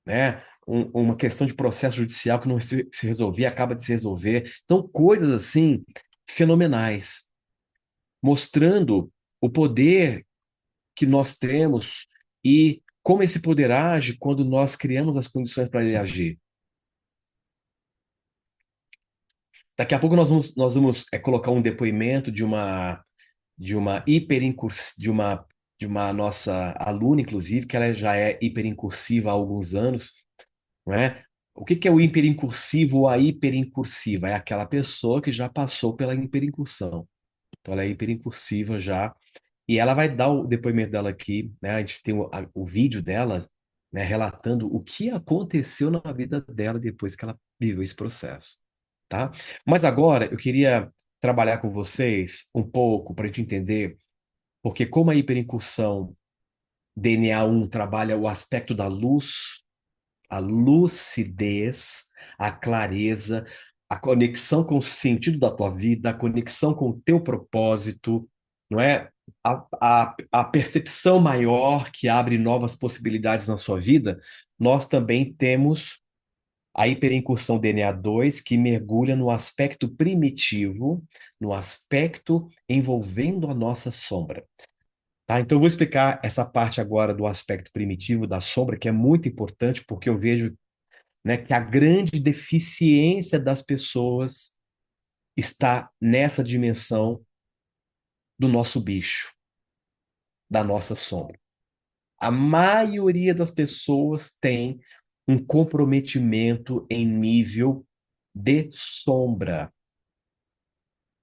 né? Uma questão de processo judicial que não se resolvia, acaba de se resolver. Então, coisas assim fenomenais, mostrando o poder que nós temos e como esse poder age quando nós criamos as condições para ele agir. Daqui a pouco nós vamos colocar um depoimento de uma de uma nossa aluna, inclusive, que ela já é hiperincursiva há alguns anos, não é? O que que é o hiperincursivo ou a hiperincursiva? É aquela pessoa que já passou pela hiperincursão. Então, ela é hiperincursiva já. E ela vai dar o depoimento dela aqui, né? A gente tem o vídeo dela, né, relatando o que aconteceu na vida dela depois que ela viveu esse processo, tá? Mas agora eu queria trabalhar com vocês um pouco para a gente entender, porque como a hiperincursão DNA 1 trabalha o aspecto da luz, a lucidez, a clareza, a conexão com o sentido da tua vida, a conexão com o teu propósito, não é? A percepção maior que abre novas possibilidades na sua vida, nós também temos a hiperincursão DNA 2, que mergulha no aspecto primitivo, no aspecto envolvendo a nossa sombra. Tá? Então, eu vou explicar essa parte agora do aspecto primitivo da sombra, que é muito importante, porque eu vejo, né, que a grande deficiência das pessoas está nessa dimensão do nosso bicho, da nossa sombra. A maioria das pessoas tem um comprometimento em nível de sombra.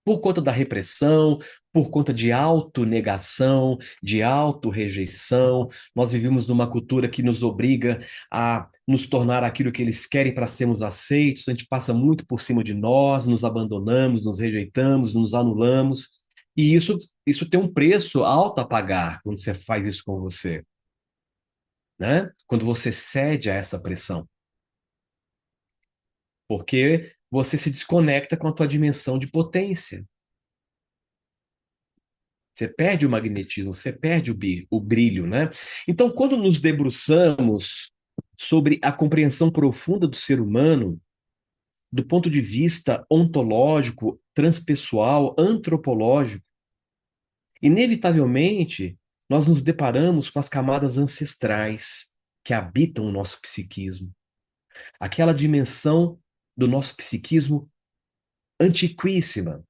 Por conta da repressão, por conta de autonegação, de autorrejeição, nós vivemos numa cultura que nos obriga a nos tornar aquilo que eles querem para sermos aceitos. A gente passa muito por cima de nós, nos abandonamos, nos rejeitamos, nos anulamos. E isso tem um preço alto a pagar quando você faz isso com você, né? Quando você cede a essa pressão, porque você se desconecta com a tua dimensão de potência. Você perde o magnetismo, você perde o brilho, né? Então, quando nos debruçamos sobre a compreensão profunda do ser humano, do ponto de vista ontológico, transpessoal, antropológico, inevitavelmente nós nos deparamos com as camadas ancestrais que habitam o nosso psiquismo, aquela dimensão do nosso psiquismo antiquíssima.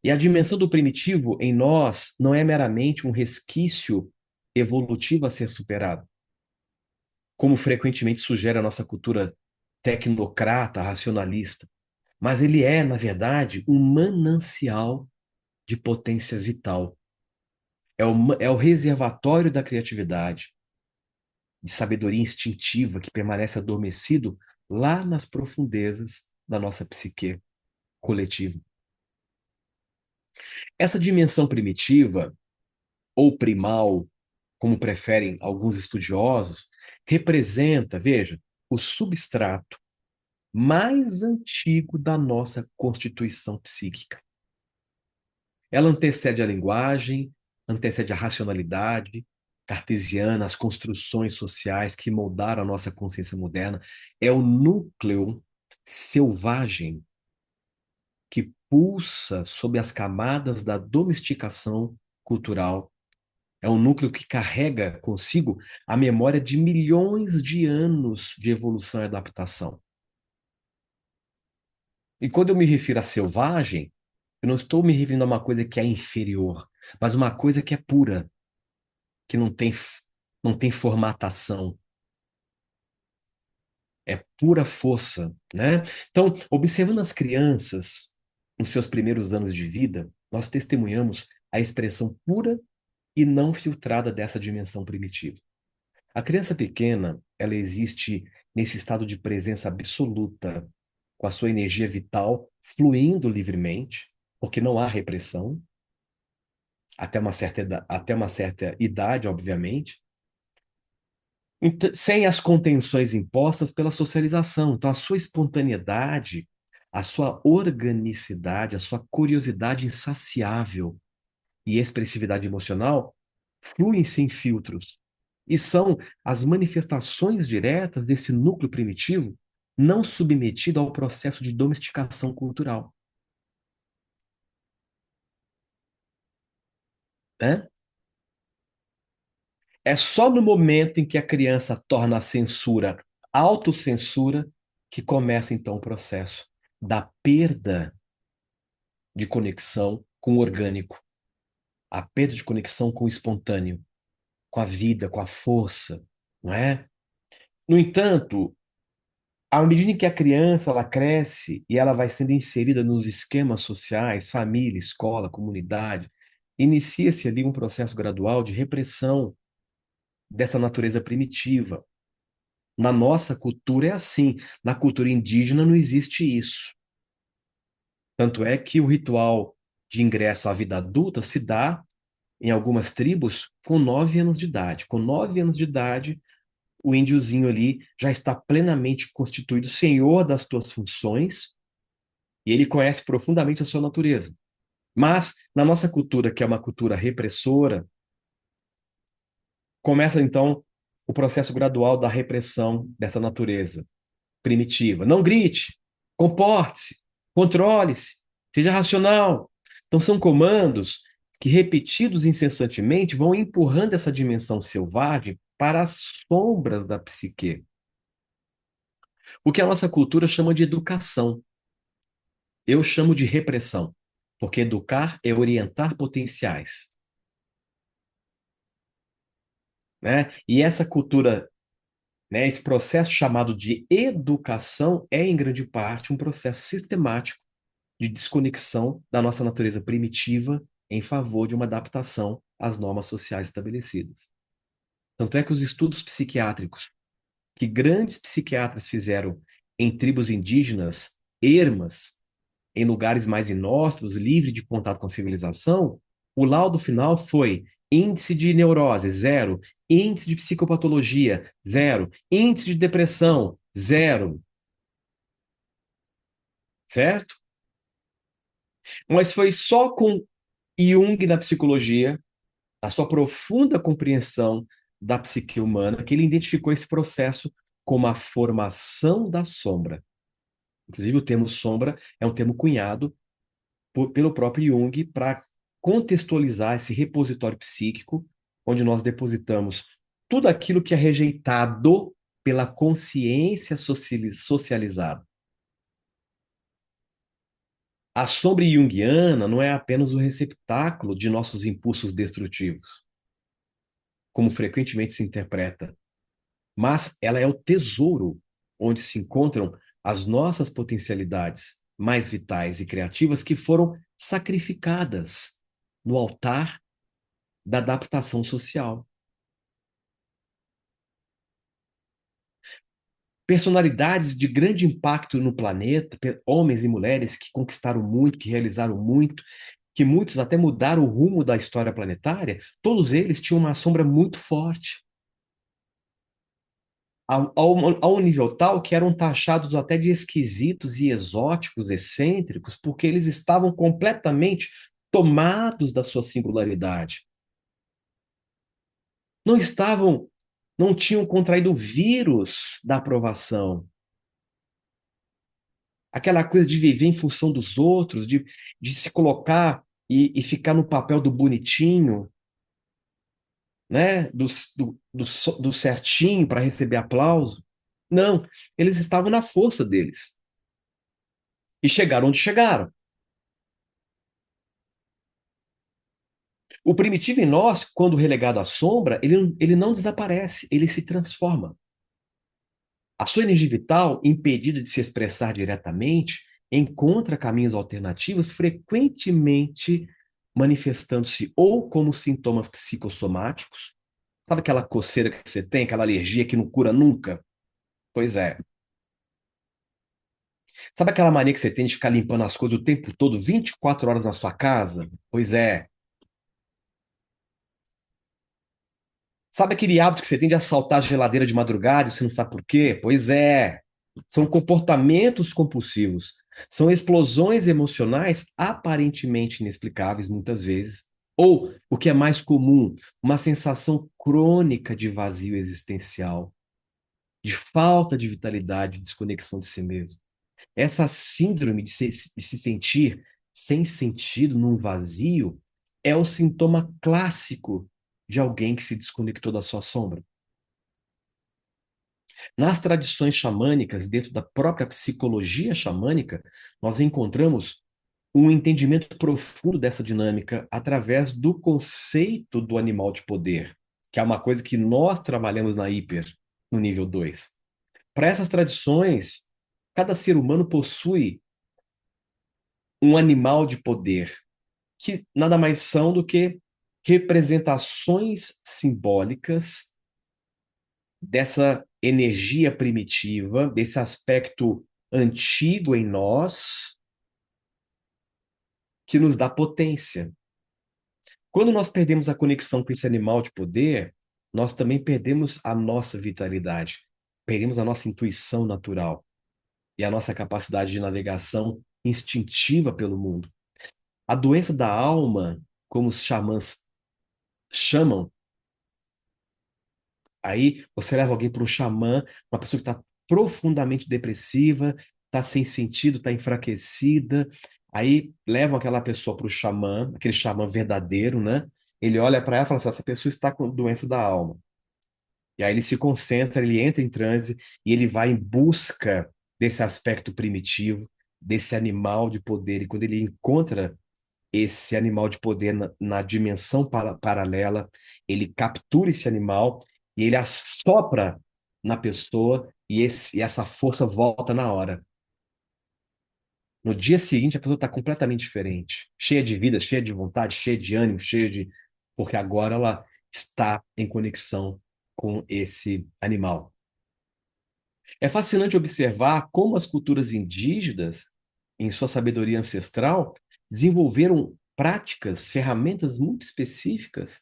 E a dimensão do primitivo em nós não é meramente um resquício evolutivo a ser superado, como frequentemente sugere a nossa cultura tecnocrata, racionalista, mas ele é, na verdade, um manancial de potência vital. É o reservatório da criatividade, de sabedoria instintiva que permanece adormecido lá nas profundezas da nossa psique coletiva. Essa dimensão primitiva, ou primal, como preferem alguns estudiosos, representa, veja, o substrato mais antigo da nossa constituição psíquica. Ela antecede a linguagem, antecede a racionalidade cartesiana, as construções sociais que moldaram a nossa consciência moderna. É o núcleo selvagem que pulsa sob as camadas da domesticação cultural. É um núcleo que carrega consigo a memória de milhões de anos de evolução e adaptação. E quando eu me refiro a selvagem, eu não estou me referindo a uma coisa que é inferior, mas uma coisa que é pura, que não tem formatação, é pura força, né? Então, observando as crianças nos seus primeiros anos de vida, nós testemunhamos a expressão pura e não filtrada dessa dimensão primitiva. A criança pequena, ela existe nesse estado de presença absoluta, com a sua energia vital fluindo livremente, porque não há repressão, até uma certa idade, obviamente, sem as contenções impostas pela socialização. Então, a sua espontaneidade, a sua organicidade, a sua curiosidade insaciável e expressividade emocional fluem sem filtros e são as manifestações diretas desse núcleo primitivo não submetido ao processo de domesticação cultural, né? É só no momento em que a criança torna a censura autocensura que começa então o processo da perda de conexão com o orgânico, a perda de conexão com o espontâneo, com a vida, com a força, não é? No entanto, à medida em que a criança ela cresce e ela vai sendo inserida nos esquemas sociais, família, escola, comunidade, inicia-se ali um processo gradual de repressão dessa natureza primitiva. Na nossa cultura é assim, na cultura indígena não existe isso. Tanto é que o ritual de ingresso à vida adulta se dá em algumas tribos com 9 anos de idade. Com 9 anos de idade, o índiozinho ali já está plenamente constituído senhor das suas funções e ele conhece profundamente a sua natureza. Mas, na nossa cultura, que é uma cultura repressora, começa então o processo gradual da repressão dessa natureza primitiva. Não grite, comporte-se, controle-se, seja racional. Então, são comandos que, repetidos incessantemente, vão empurrando essa dimensão selvagem para as sombras da psique. O que a nossa cultura chama de educação. Eu chamo de repressão, porque educar é orientar potenciais, né? E essa cultura né? Esse processo chamado de educação é, em grande parte, um processo sistemático de desconexão da nossa natureza primitiva em favor de uma adaptação às normas sociais estabelecidas. Tanto é que os estudos psiquiátricos que grandes psiquiatras fizeram em tribos indígenas, ermas, em lugares mais inóspitos, livre de contato com a civilização, o laudo final foi índice de neurose, zero, índice de psicopatologia, zero, índice de depressão, zero, certo? Mas foi só com Jung na psicologia, a sua profunda compreensão da psique humana, que ele identificou esse processo como a formação da sombra. Inclusive, o termo sombra é um termo cunhado pelo próprio Jung para contextualizar esse repositório psíquico, onde nós depositamos tudo aquilo que é rejeitado pela consciência socializada. A sombra junguiana não é apenas o receptáculo de nossos impulsos destrutivos, como frequentemente se interpreta, mas ela é o tesouro onde se encontram as nossas potencialidades mais vitais e criativas que foram sacrificadas no altar da adaptação social. Personalidades de grande impacto no planeta, homens e mulheres que conquistaram muito, que realizaram muito, que muitos até mudaram o rumo da história planetária, todos eles tinham uma sombra muito forte. Ao nível tal que eram taxados até de esquisitos e exóticos, excêntricos, porque eles estavam completamente tomados da sua singularidade. Não estavam, não tinham contraído o vírus da aprovação. Aquela coisa de viver em função dos outros, de se colocar e ficar no papel do bonitinho, né? Do certinho para receber aplauso. Não, eles estavam na força deles. E chegaram onde chegaram. O primitivo em nós, quando relegado à sombra, ele não desaparece, ele se transforma. A sua energia vital, impedida de se expressar diretamente, encontra caminhos alternativos, frequentemente manifestando-se ou como sintomas psicossomáticos. Sabe aquela coceira que você tem, aquela alergia que não cura nunca? Pois é. Sabe aquela mania que você tem de ficar limpando as coisas o tempo todo, 24 horas na sua casa? Pois é. Sabe aquele hábito que você tem de assaltar a geladeira de madrugada e você não sabe por quê? Pois é. São comportamentos compulsivos. São explosões emocionais aparentemente inexplicáveis, muitas vezes. Ou, o que é mais comum, uma sensação crônica de vazio existencial, de falta de vitalidade, de desconexão de si mesmo. Essa síndrome de se sentir sem sentido, num vazio, é o sintoma clássico de alguém que se desconectou da sua sombra. Nas tradições xamânicas, dentro da própria psicologia xamânica, nós encontramos um entendimento profundo dessa dinâmica através do conceito do animal de poder, que é uma coisa que nós trabalhamos na Hiper, no nível 2. Para essas tradições, cada ser humano possui um animal de poder, que nada mais são do que representações simbólicas dessa energia primitiva, desse aspecto antigo em nós, que nos dá potência. Quando nós perdemos a conexão com esse animal de poder, nós também perdemos a nossa vitalidade, perdemos a nossa intuição natural e a nossa capacidade de navegação instintiva pelo mundo. A doença da alma, como os xamãs chamam, aí você leva alguém para um xamã, uma pessoa que está profundamente depressiva, está sem sentido, está enfraquecida. Aí levam aquela pessoa para o xamã, aquele xamã verdadeiro, né? Ele olha para ela e fala assim: essa pessoa está com doença da alma. E aí ele se concentra, ele entra em transe e ele vai em busca desse aspecto primitivo, desse animal de poder. E quando ele encontra esse animal de poder na dimensão paralela, ele captura esse animal e ele assopra na pessoa e essa força volta na hora. No dia seguinte, a pessoa está completamente diferente, cheia de vida, cheia de vontade, cheia de ânimo, cheia de. Porque agora ela está em conexão com esse animal. É fascinante observar como as culturas indígenas, em sua sabedoria ancestral, desenvolveram práticas, ferramentas muito específicas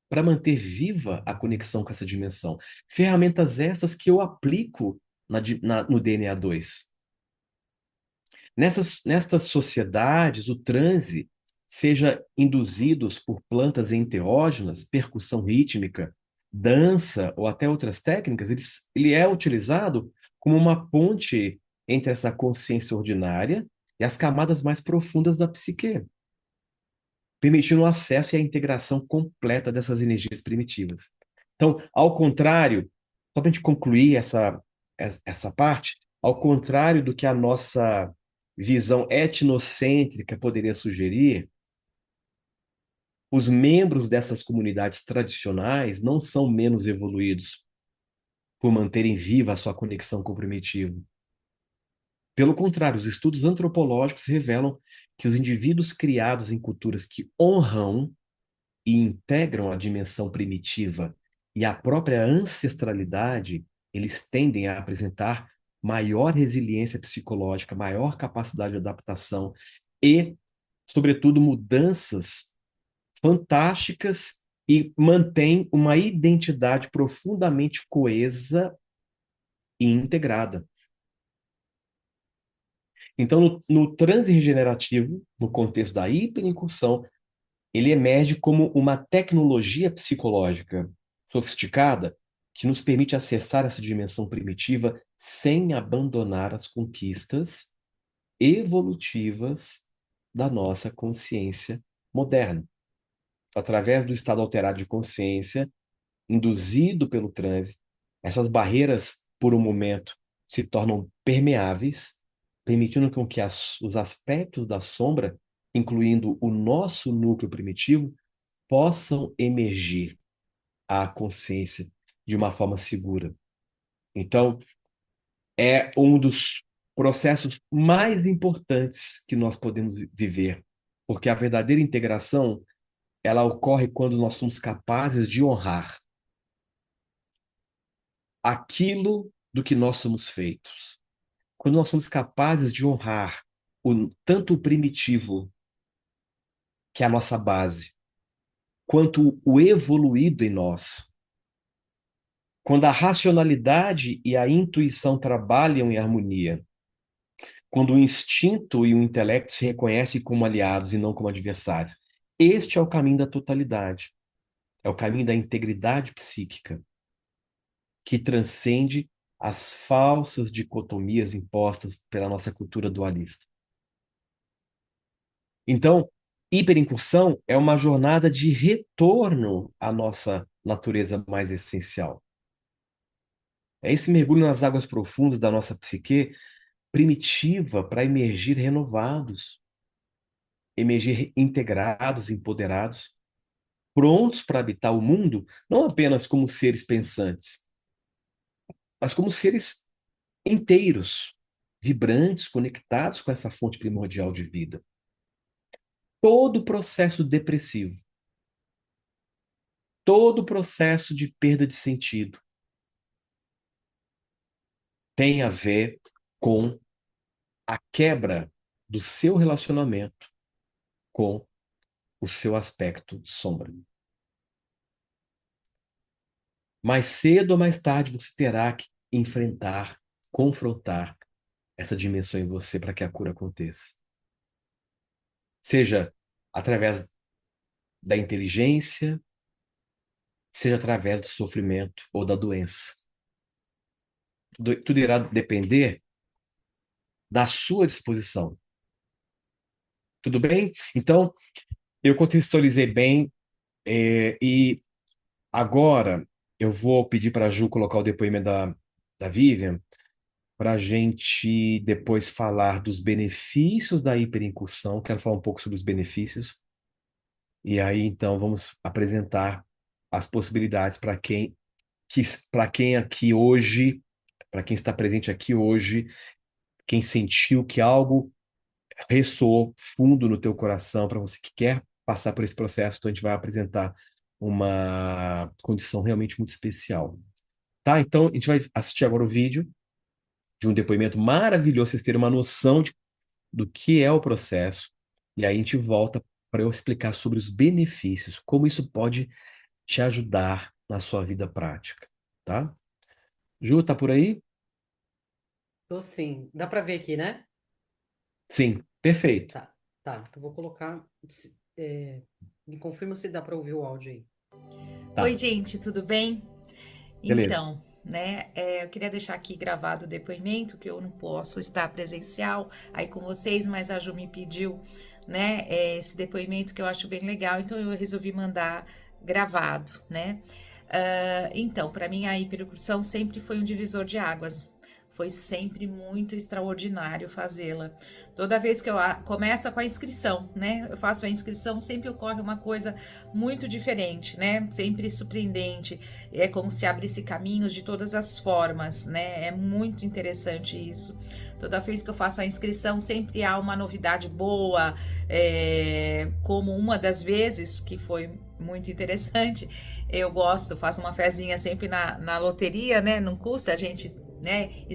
para manter viva a conexão com essa dimensão. Ferramentas essas que eu aplico no DNA 2. Nestas sociedades, o transe, seja induzidos por plantas enteógenas, percussão rítmica, dança ou até outras técnicas, ele é utilizado como uma ponte entre essa consciência ordinária e as camadas mais profundas da psique, permitindo o acesso e a integração completa dessas energias primitivas. Então, ao contrário, só para a gente concluir essa parte, ao contrário do que a nossa visão etnocêntrica poderia sugerir, os membros dessas comunidades tradicionais não são menos evoluídos por manterem viva a sua conexão com o primitivo. Pelo contrário, os estudos antropológicos revelam que os indivíduos criados em culturas que honram e integram a dimensão primitiva e a própria ancestralidade, eles tendem a apresentar maior resiliência psicológica, maior capacidade de adaptação e, sobretudo, mudanças fantásticas e mantém uma identidade profundamente coesa e integrada. Então, no transe regenerativo, no contexto da hiperincursão, ele emerge como uma tecnologia psicológica sofisticada que nos permite acessar essa dimensão primitiva sem abandonar as conquistas evolutivas da nossa consciência moderna. Através do estado alterado de consciência, induzido pelo transe, essas barreiras, por um momento, se tornam permeáveis, permitindo com que os aspectos da sombra, incluindo o nosso núcleo primitivo, possam emergir à consciência de uma forma segura. Então, é um dos processos mais importantes que nós podemos viver, porque a verdadeira integração, ela ocorre quando nós somos capazes de honrar aquilo do que nós somos feitos. Quando nós somos capazes de honrar tanto o primitivo, que é a nossa base, quanto o evoluído em nós. Quando a racionalidade e a intuição trabalham em harmonia. Quando o instinto e o intelecto se reconhecem como aliados e não como adversários. Este é o caminho da totalidade. É o caminho da integridade psíquica, que transcende as falsas dicotomias impostas pela nossa cultura dualista. Então, hiperincursão é uma jornada de retorno à nossa natureza mais essencial. É esse mergulho nas águas profundas da nossa psique primitiva para emergir renovados, emergir integrados, empoderados, prontos para habitar o mundo, não apenas como seres pensantes, mas como seres inteiros, vibrantes, conectados com essa fonte primordial de vida. Todo processo depressivo, todo processo de perda de sentido tem a ver com a quebra do seu relacionamento com o seu aspecto sombra. Mais cedo ou mais tarde você terá que enfrentar, confrontar essa dimensão em você para que a cura aconteça. Seja através da inteligência, seja através do sofrimento ou da doença. Tudo irá depender da sua disposição. Tudo bem? Então, eu contextualizei bem, e agora eu vou pedir para a Ju colocar o depoimento da Vivian, para a gente depois falar dos benefícios da hiperincursão. Quero falar um pouco sobre os benefícios. E aí, então, vamos apresentar as possibilidades para quem que para quem aqui hoje, para quem está presente aqui hoje, quem sentiu que algo ressoou fundo no teu coração, para você que quer passar por esse processo, então a gente vai apresentar uma condição realmente muito especial. Tá? Então, a gente vai assistir agora o vídeo de um depoimento maravilhoso, vocês terem uma noção do que é o processo, e aí a gente volta para eu explicar sobre os benefícios, como isso pode te ajudar na sua vida prática, tá? Ju, tá por aí? Tô sim. Dá para ver aqui, né? Sim, perfeito. Tá, tá. Então vou colocar. Me confirma se dá para ouvir o áudio aí. Oi, Tá, gente, tudo bem? beleza. Então, né, eu queria deixar aqui gravado o depoimento, que eu não posso estar presencial aí com vocês, mas a Ju me pediu, né, esse depoimento que eu acho bem legal, então eu resolvi mandar gravado, né? Então, para mim a hipercursão sempre foi um divisor de águas. Foi sempre muito extraordinário fazê-la. Toda vez que eu começa com a inscrição, né? Eu faço a inscrição, sempre ocorre uma coisa muito diferente, né? Sempre surpreendente. É como se abrisse caminhos de todas as formas, né? É muito interessante isso. Toda vez que eu faço a inscrição, sempre há uma novidade boa, como uma das vezes que foi muito interessante. Eu gosto, faço uma fezinha sempre na loteria, né? Não custa a gente, né,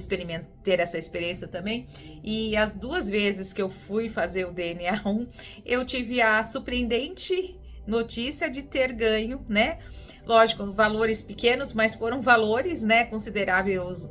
ter essa experiência também. E as duas vezes que eu fui fazer o DNA 1, eu tive a surpreendente notícia de ter ganho, né? Lógico, valores pequenos, mas foram valores, né, consideráveis,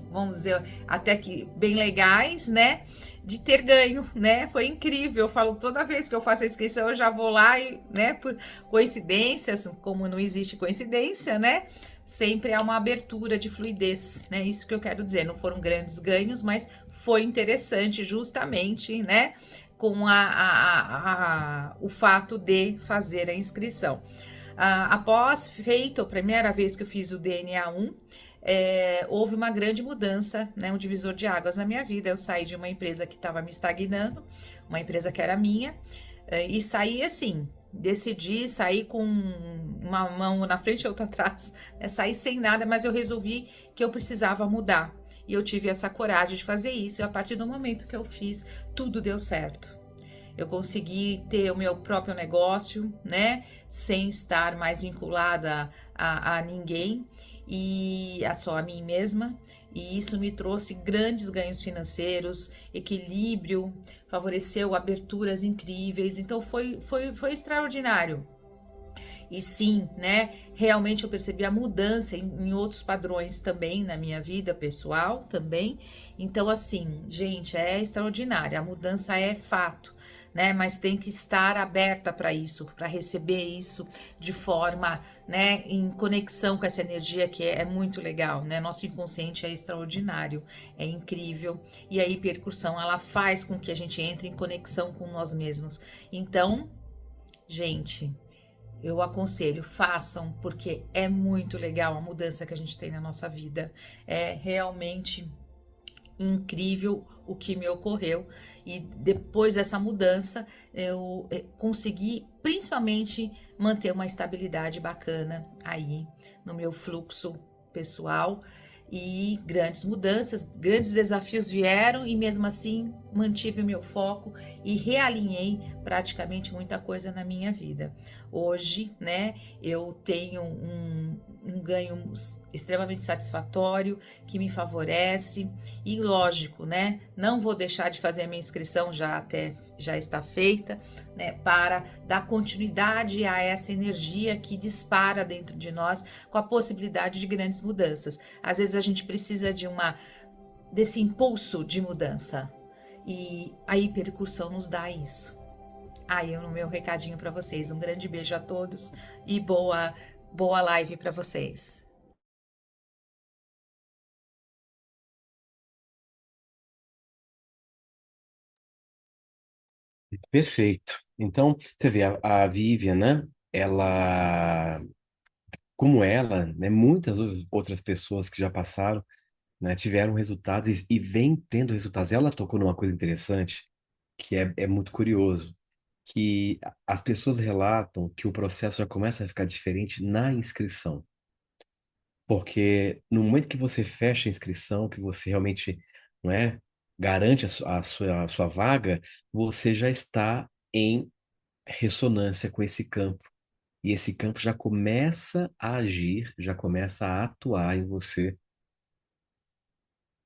vamos dizer, até que bem legais, né? De ter ganho, né? Foi incrível. Eu falo, toda vez que eu faço a inscrição, eu já vou lá e, né, por coincidências, como não existe coincidência, né? Sempre há uma abertura de fluidez, né? Isso que eu quero dizer. Não foram grandes ganhos, mas foi interessante, justamente, né? Com o fato de fazer a inscrição. Após feito a primeira vez que eu fiz o DNA 1, houve uma grande mudança, né, um divisor de águas na minha vida. Eu saí de uma empresa que estava me estagnando, uma empresa que era minha, e saí assim, decidi sair com uma mão na frente e outra atrás, né, saí sem nada, mas eu resolvi que eu precisava mudar. E eu tive essa coragem de fazer isso, e a partir do momento que eu fiz, tudo deu certo. Eu consegui ter o meu próprio negócio, né? Sem estar mais vinculada a ninguém e só a mim mesma. E isso me trouxe grandes ganhos financeiros, equilíbrio, favoreceu aberturas incríveis. Então foi extraordinário. E sim, né? Realmente eu percebi a mudança em outros padrões também na minha vida pessoal também. Então, assim, gente, é extraordinário. A mudança é fato, né? Mas tem que estar aberta para isso, para receber isso de forma, né, em conexão com essa energia que é muito legal, né? Nosso inconsciente é extraordinário, é incrível. E a hipercursão, ela faz com que a gente entre em conexão com nós mesmos. Então, gente, eu aconselho, façam, porque é muito legal a mudança que a gente tem na nossa vida. É realmente incrível o que me ocorreu. E depois dessa mudança, eu consegui principalmente manter uma estabilidade bacana aí no meu fluxo pessoal. E grandes mudanças, grandes desafios vieram e mesmo assim mantive o meu foco e realinhei praticamente muita coisa na minha vida. Hoje, né, eu tenho um ganho extremamente satisfatório que me favorece e lógico, né, não vou deixar de fazer a minha inscrição, já está feita, né, para dar continuidade a essa energia que dispara dentro de nós com a possibilidade de grandes mudanças. Às vezes a gente precisa desse impulso de mudança e a hipercursão nos dá isso. Aí o meu recadinho para vocês. Um grande beijo a todos e boa live para vocês. Perfeito. Então, você vê, a Vivian, né? Ela, como ela, né? Muitas outras pessoas que já passaram, né? Tiveram resultados e vem tendo resultados. Ela tocou numa coisa interessante, que é muito curioso, que as pessoas relatam que o processo já começa a ficar diferente na inscrição. Porque no momento que você fecha a inscrição, que você realmente, não é, garante a sua vaga, você já está em ressonância com esse campo. E esse campo já começa a agir, já começa a atuar em você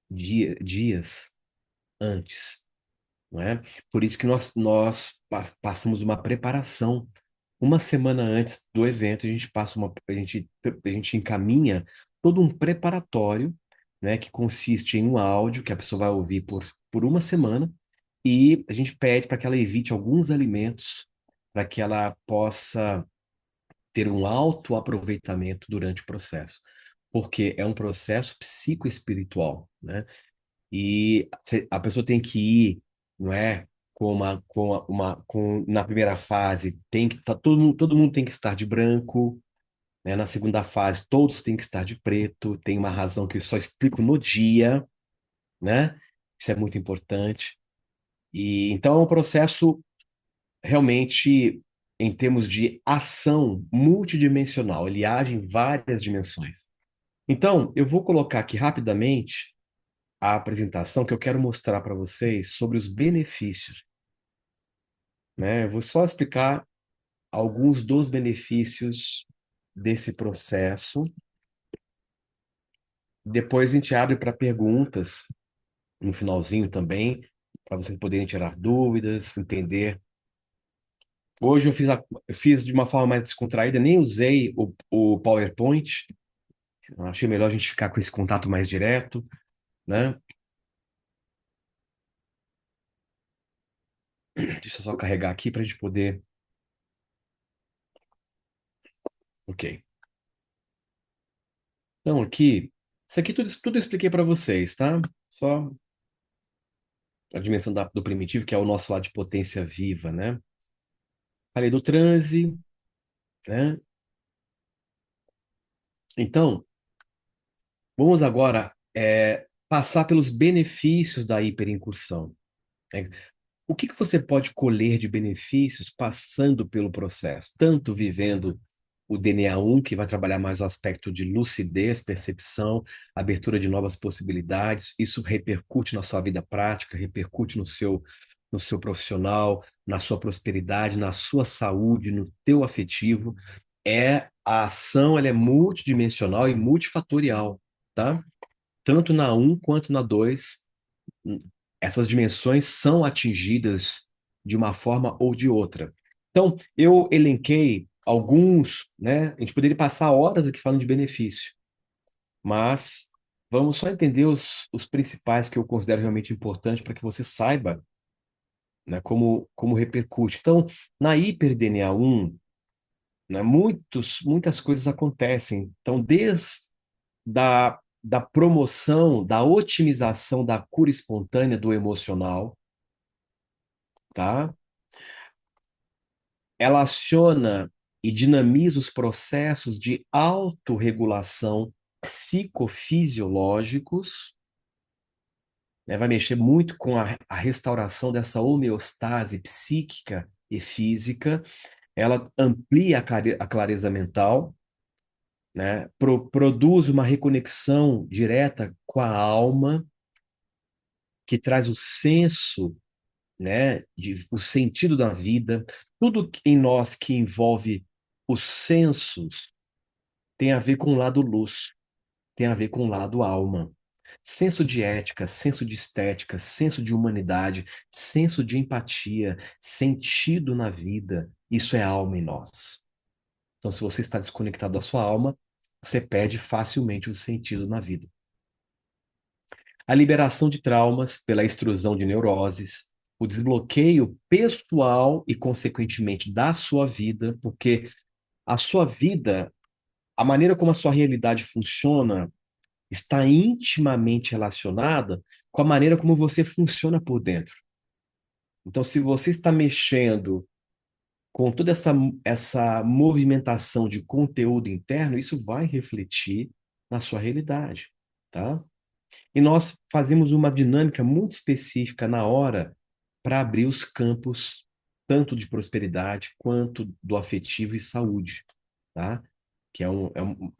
dias antes, não é? Por isso que nós passamos uma preparação. Uma semana antes do evento, a gente a gente encaminha todo um preparatório, né, que consiste em um áudio que a pessoa vai ouvir por uma semana, e a gente pede para que ela evite alguns alimentos, para que ela possa ter um alto aproveitamento durante o processo, porque é um processo psicoespiritual, né? E a pessoa tem que ir, não é? Na primeira fase tem que tá, todo mundo tem que estar de branco, né? Na segunda fase todos têm que estar de preto. Tem uma razão que eu só explico no dia, né? Isso é muito importante. E então é um processo realmente em termos de ação multidimensional. Ele age em várias dimensões. Então, eu vou colocar aqui rapidamente a apresentação que eu quero mostrar para vocês sobre os benefícios, né? Eu vou só explicar alguns dos benefícios desse processo. Depois a gente abre para perguntas no finalzinho também, para vocês poderem tirar dúvidas, entender. Hoje eu fiz de uma forma mais descontraída, nem usei o PowerPoint. Eu achei melhor a gente ficar com esse contato mais direto, né? Deixa eu só carregar aqui para a gente poder. Ok. Então, aqui, isso aqui tudo eu expliquei para vocês, tá? Só a dimensão do primitivo, que é o nosso lado de potência viva, né? Falei do transe, né? Então, vamos agora passar pelos benefícios da hiperincursão, né? O que que você pode colher de benefícios passando pelo processo? Tanto vivendo o DNA 1, que vai trabalhar mais o aspecto de lucidez, percepção, abertura de novas possibilidades. Isso repercute na sua vida prática, repercute no seu profissional, na sua prosperidade, na sua saúde, no teu afetivo. A ação, ela é multidimensional e multifatorial, tá? Tanto na 1 quanto na 2, essas dimensões são atingidas de uma forma ou de outra. Então, eu elenquei alguns, né? A gente poderia passar horas aqui falando de benefício, mas vamos só entender os principais que eu considero realmente importantes para que você saiba, né, como repercute. Então, na hiper-DNA 1, né, muitas coisas acontecem. Então, desde da promoção, da otimização da cura espontânea do emocional, tá? Ela aciona e dinamiza os processos de autorregulação psicofisiológicos, né? Vai mexer muito com a restauração dessa homeostase psíquica e física. Ela amplia a clareza mental, né? Produz uma reconexão direta com a alma, que traz o senso, né, o sentido da vida. Tudo em nós que envolve os sensos tem a ver com o lado luz, tem a ver com o lado alma. Senso de ética, senso de estética, senso de humanidade, senso de empatia, sentido na vida, isso é alma em nós. Então, se você está desconectado da sua alma, você perde facilmente o sentido na vida. A liberação de traumas pela extrusão de neuroses, o desbloqueio pessoal e, consequentemente, da sua vida, porque a sua vida, a maneira como a sua realidade funciona, está intimamente relacionada com a maneira como você funciona por dentro. Então, se você está mexendo com toda essa movimentação de conteúdo interno, isso vai refletir na sua realidade, tá? E nós fazemos uma dinâmica muito específica na hora para abrir os campos, tanto de prosperidade quanto do afetivo e saúde, tá? que é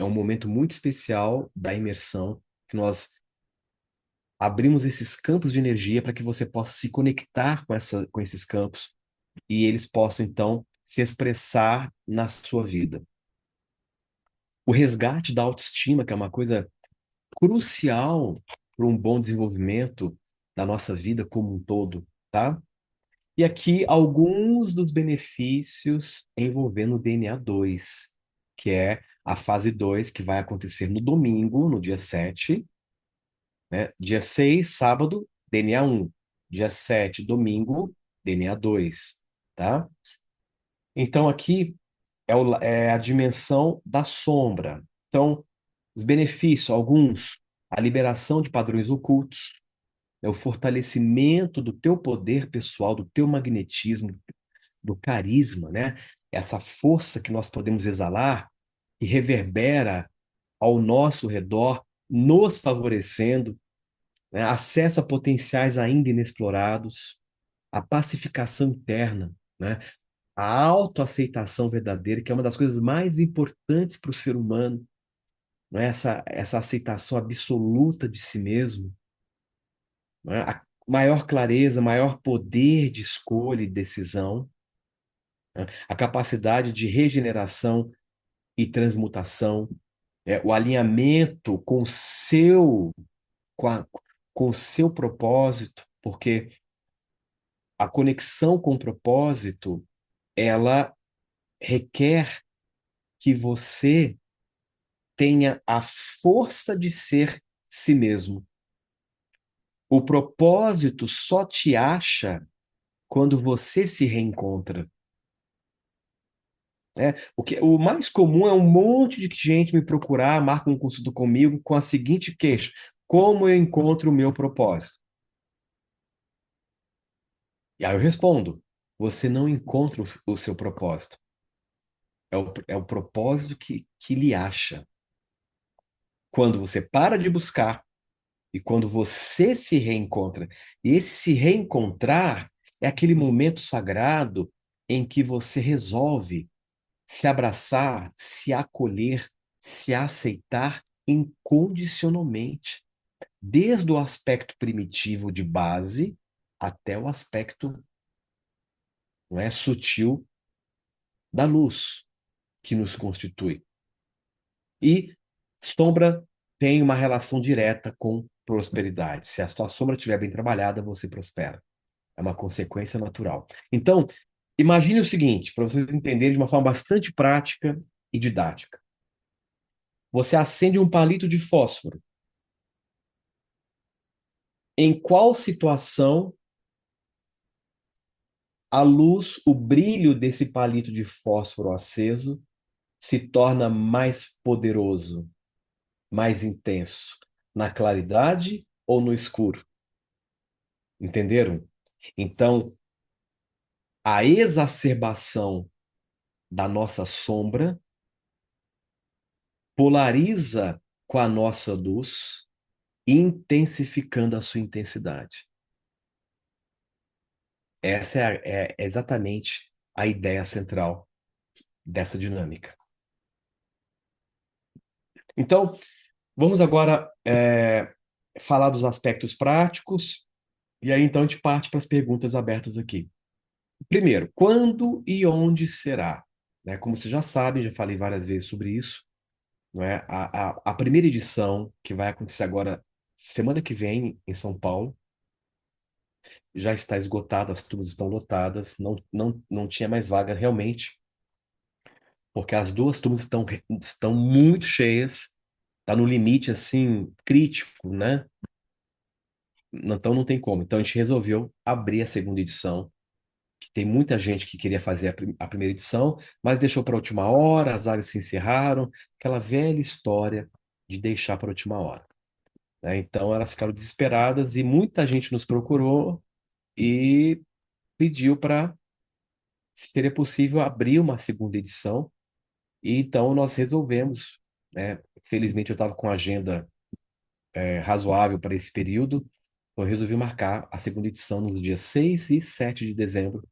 um momento muito especial da imersão, que nós abrimos esses campos de energia para que você possa se conectar com esses campos e eles possam, então, se expressar na sua vida. O resgate da autoestima, que é uma coisa crucial para um bom desenvolvimento da nossa vida como um todo, tá? E aqui alguns dos benefícios envolvendo o DNA 2, que é a fase 2 que vai acontecer no domingo, no dia 7, né? Dia 6 sábado, DNA 1. Dia 7 domingo, DNA 2, tá? Então aqui é a dimensão da sombra. Então, os benefícios, alguns, a liberação de padrões ocultos, é o fortalecimento do teu poder pessoal, do teu magnetismo, do carisma, né? Essa força que nós podemos exalar e reverbera ao nosso redor, nos favorecendo, né? Acesso a potenciais ainda inexplorados, a pacificação interna, né? A autoaceitação verdadeira, que é uma das coisas mais importantes para o ser humano, não é? Essa aceitação absoluta de si mesmo, não é? A maior clareza, maior poder de escolha e decisão, né? A capacidade de regeneração e transmutação, o alinhamento com, a- com o seu propósito, porque a conexão com o propósito, ela requer que você tenha a força de ser si mesmo. O propósito só te acha quando você se reencontra. Né? O mais comum é um monte de gente me procurar, marca um consulta comigo com a seguinte queixa: como eu encontro o meu propósito? E aí eu respondo: você não encontra o seu propósito. É o propósito que lhe acha. Quando você para de buscar e quando você se reencontra. E esse se reencontrar é aquele momento sagrado em que você resolve se abraçar, se acolher, se aceitar incondicionalmente, desde o aspecto primitivo de base até o aspecto, não é, sutil da luz que nos constitui. E sombra tem uma relação direta com prosperidade. Se a sua sombra estiver bem trabalhada, você prospera. É uma consequência natural. Então, imagine o seguinte, para vocês entenderem de uma forma bastante prática e didática. Você acende um palito de fósforo. Em qual situação a luz, o brilho desse palito de fósforo aceso se torna mais poderoso, mais intenso? Na claridade ou no escuro? Entenderam? Então, a exacerbação da nossa sombra polariza com a nossa luz, intensificando a sua intensidade. Essa é exatamente a ideia central dessa dinâmica. Então, vamos agora falar dos aspectos práticos, e aí então a gente parte para as perguntas abertas aqui. Primeiro, quando e onde será? Né? Como você já sabe, já falei várias vezes sobre isso, não é? A primeira edição, que vai acontecer agora, semana que vem, em São Paulo, já está esgotada, as turmas estão lotadas, não tinha mais vaga realmente, porque as duas turmas estão muito cheias, está no limite, assim, crítico, né? Então não tem como. Então a gente resolveu abrir a segunda edição, que tem muita gente que queria fazer a primeira edição, mas deixou para a última hora, as vagas se encerraram, aquela velha história de deixar para a última hora, né? Então elas ficaram desesperadas e muita gente nos procurou e pediu para se seria possível abrir uma segunda edição. E então nós resolvemos, né? Felizmente eu estava com a agenda razoável para esse período, então eu resolvi marcar a segunda edição nos dias 6 e 7 de dezembro.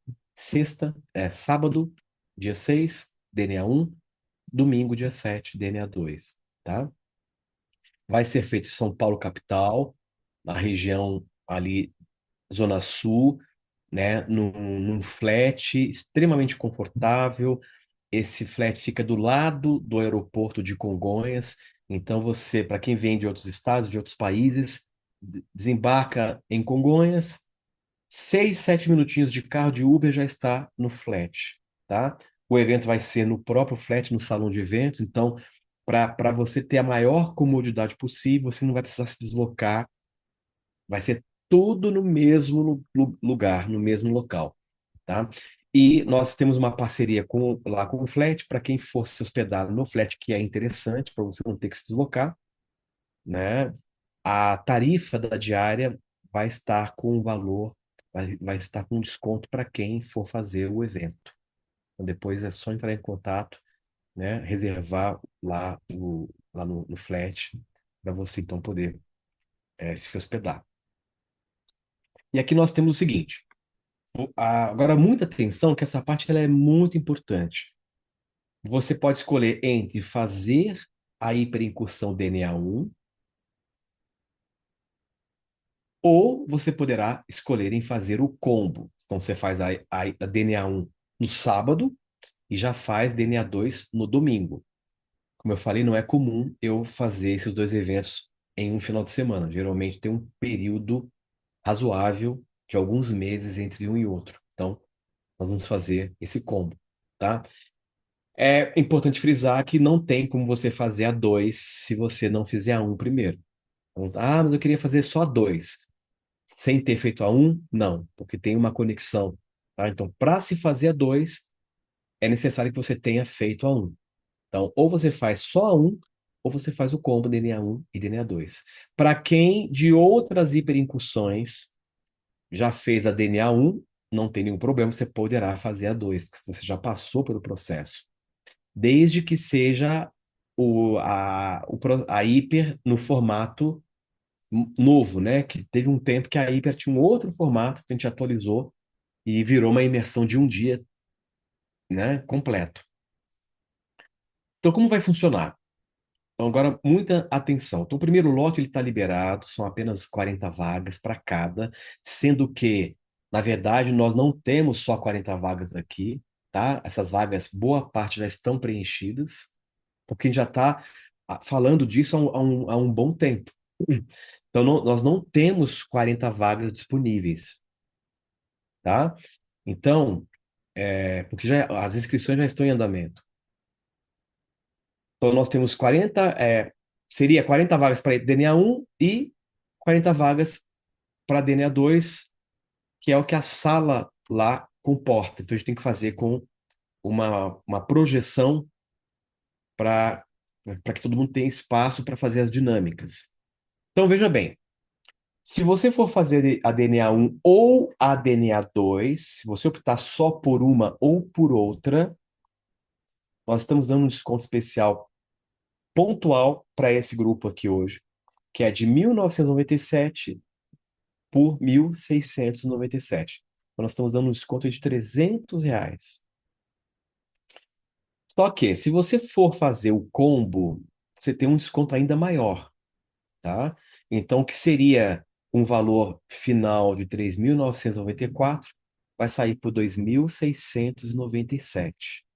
Sábado, dia 6, DNA 1, domingo, dia 7, DNA 2, tá? Vai ser feito em São Paulo, capital, na região ali, Zona Sul, né? Num flat extremamente confortável. Esse flat fica do lado do aeroporto de Congonhas. Então, você, para quem vem de outros estados, de outros países, desembarca em Congonhas, 6, 7 minutinhos de carro de Uber já está no flat, tá? O evento vai ser no próprio flat, no salão de eventos. Então, para você ter a maior comodidade possível, você não vai precisar se deslocar, vai ser tudo no mesmo lugar, no mesmo local, tá? E nós temos uma parceria lá com o flat, para quem for se hospedar no flat, que é interessante, para você não ter que se deslocar, né? A tarifa da diária vai estar com um valor, vai estar com desconto para quem for fazer o evento. Então, depois é só entrar em contato, né? Reservar lá no flat, para você então poder se hospedar. E aqui nós temos o seguinte: agora muita atenção, que essa parte ela é muito importante. Você pode escolher entre fazer a hiperincursão DNA 1, ou você poderá escolher em fazer o combo. Então, você faz a DNA 1 no sábado e já faz DNA 2 no domingo. Como eu falei, não é comum eu fazer esses dois eventos em um final de semana. Geralmente tem um período razoável de alguns meses entre um e outro. Então, nós vamos fazer esse combo, tá? É importante frisar que não tem como você fazer a 2 se você não fizer a 1 primeiro. Então, mas eu queria fazer só a 2 sem ter feito a 1? Não, porque tem uma conexão, tá? Então, para se fazer a 2, é necessário que você tenha feito a 1. Então, ou você faz só a 1, ou você faz o combo DNA 1 e DNA 2. Para quem de outras hiperincursões já fez a DNA 1, não tem nenhum problema, você poderá fazer a 2, porque você já passou pelo processo. Desde que seja a hiper no formato novo, né? Que teve um tempo que a hiper tinha um outro formato que a gente atualizou e virou uma imersão de um dia, né? Completo. Então, como vai funcionar? Então, agora, muita atenção. Então, o primeiro lote ele está liberado, são apenas 40 vagas para cada, sendo que, na verdade, nós não temos só 40 vagas aqui, tá? Essas vagas, boa parte já estão preenchidas, porque a gente já está falando disso há um bom tempo. Então, nós não temos 40 vagas disponíveis, tá? Então, porque as inscrições já estão em andamento. Então, nós temos 40, seria 40 vagas para DNA 1 e 40 vagas para DNA 2, que é o que a sala lá comporta. Então, a gente tem que fazer com uma projeção para que todo mundo tenha espaço para fazer as dinâmicas. Então, veja bem, se você for fazer a DNA 1 ou a DNA 2, se você optar só por uma ou por outra, nós estamos dando um desconto especial pontual para esse grupo aqui hoje, que é de 1.997 por 1.697. Então, nós estamos dando um desconto de R$ 300. Só que, se você for fazer o combo, você tem um desconto ainda maior, tá? Então, o que seria um valor final de 3.994 vai sair por 2.697.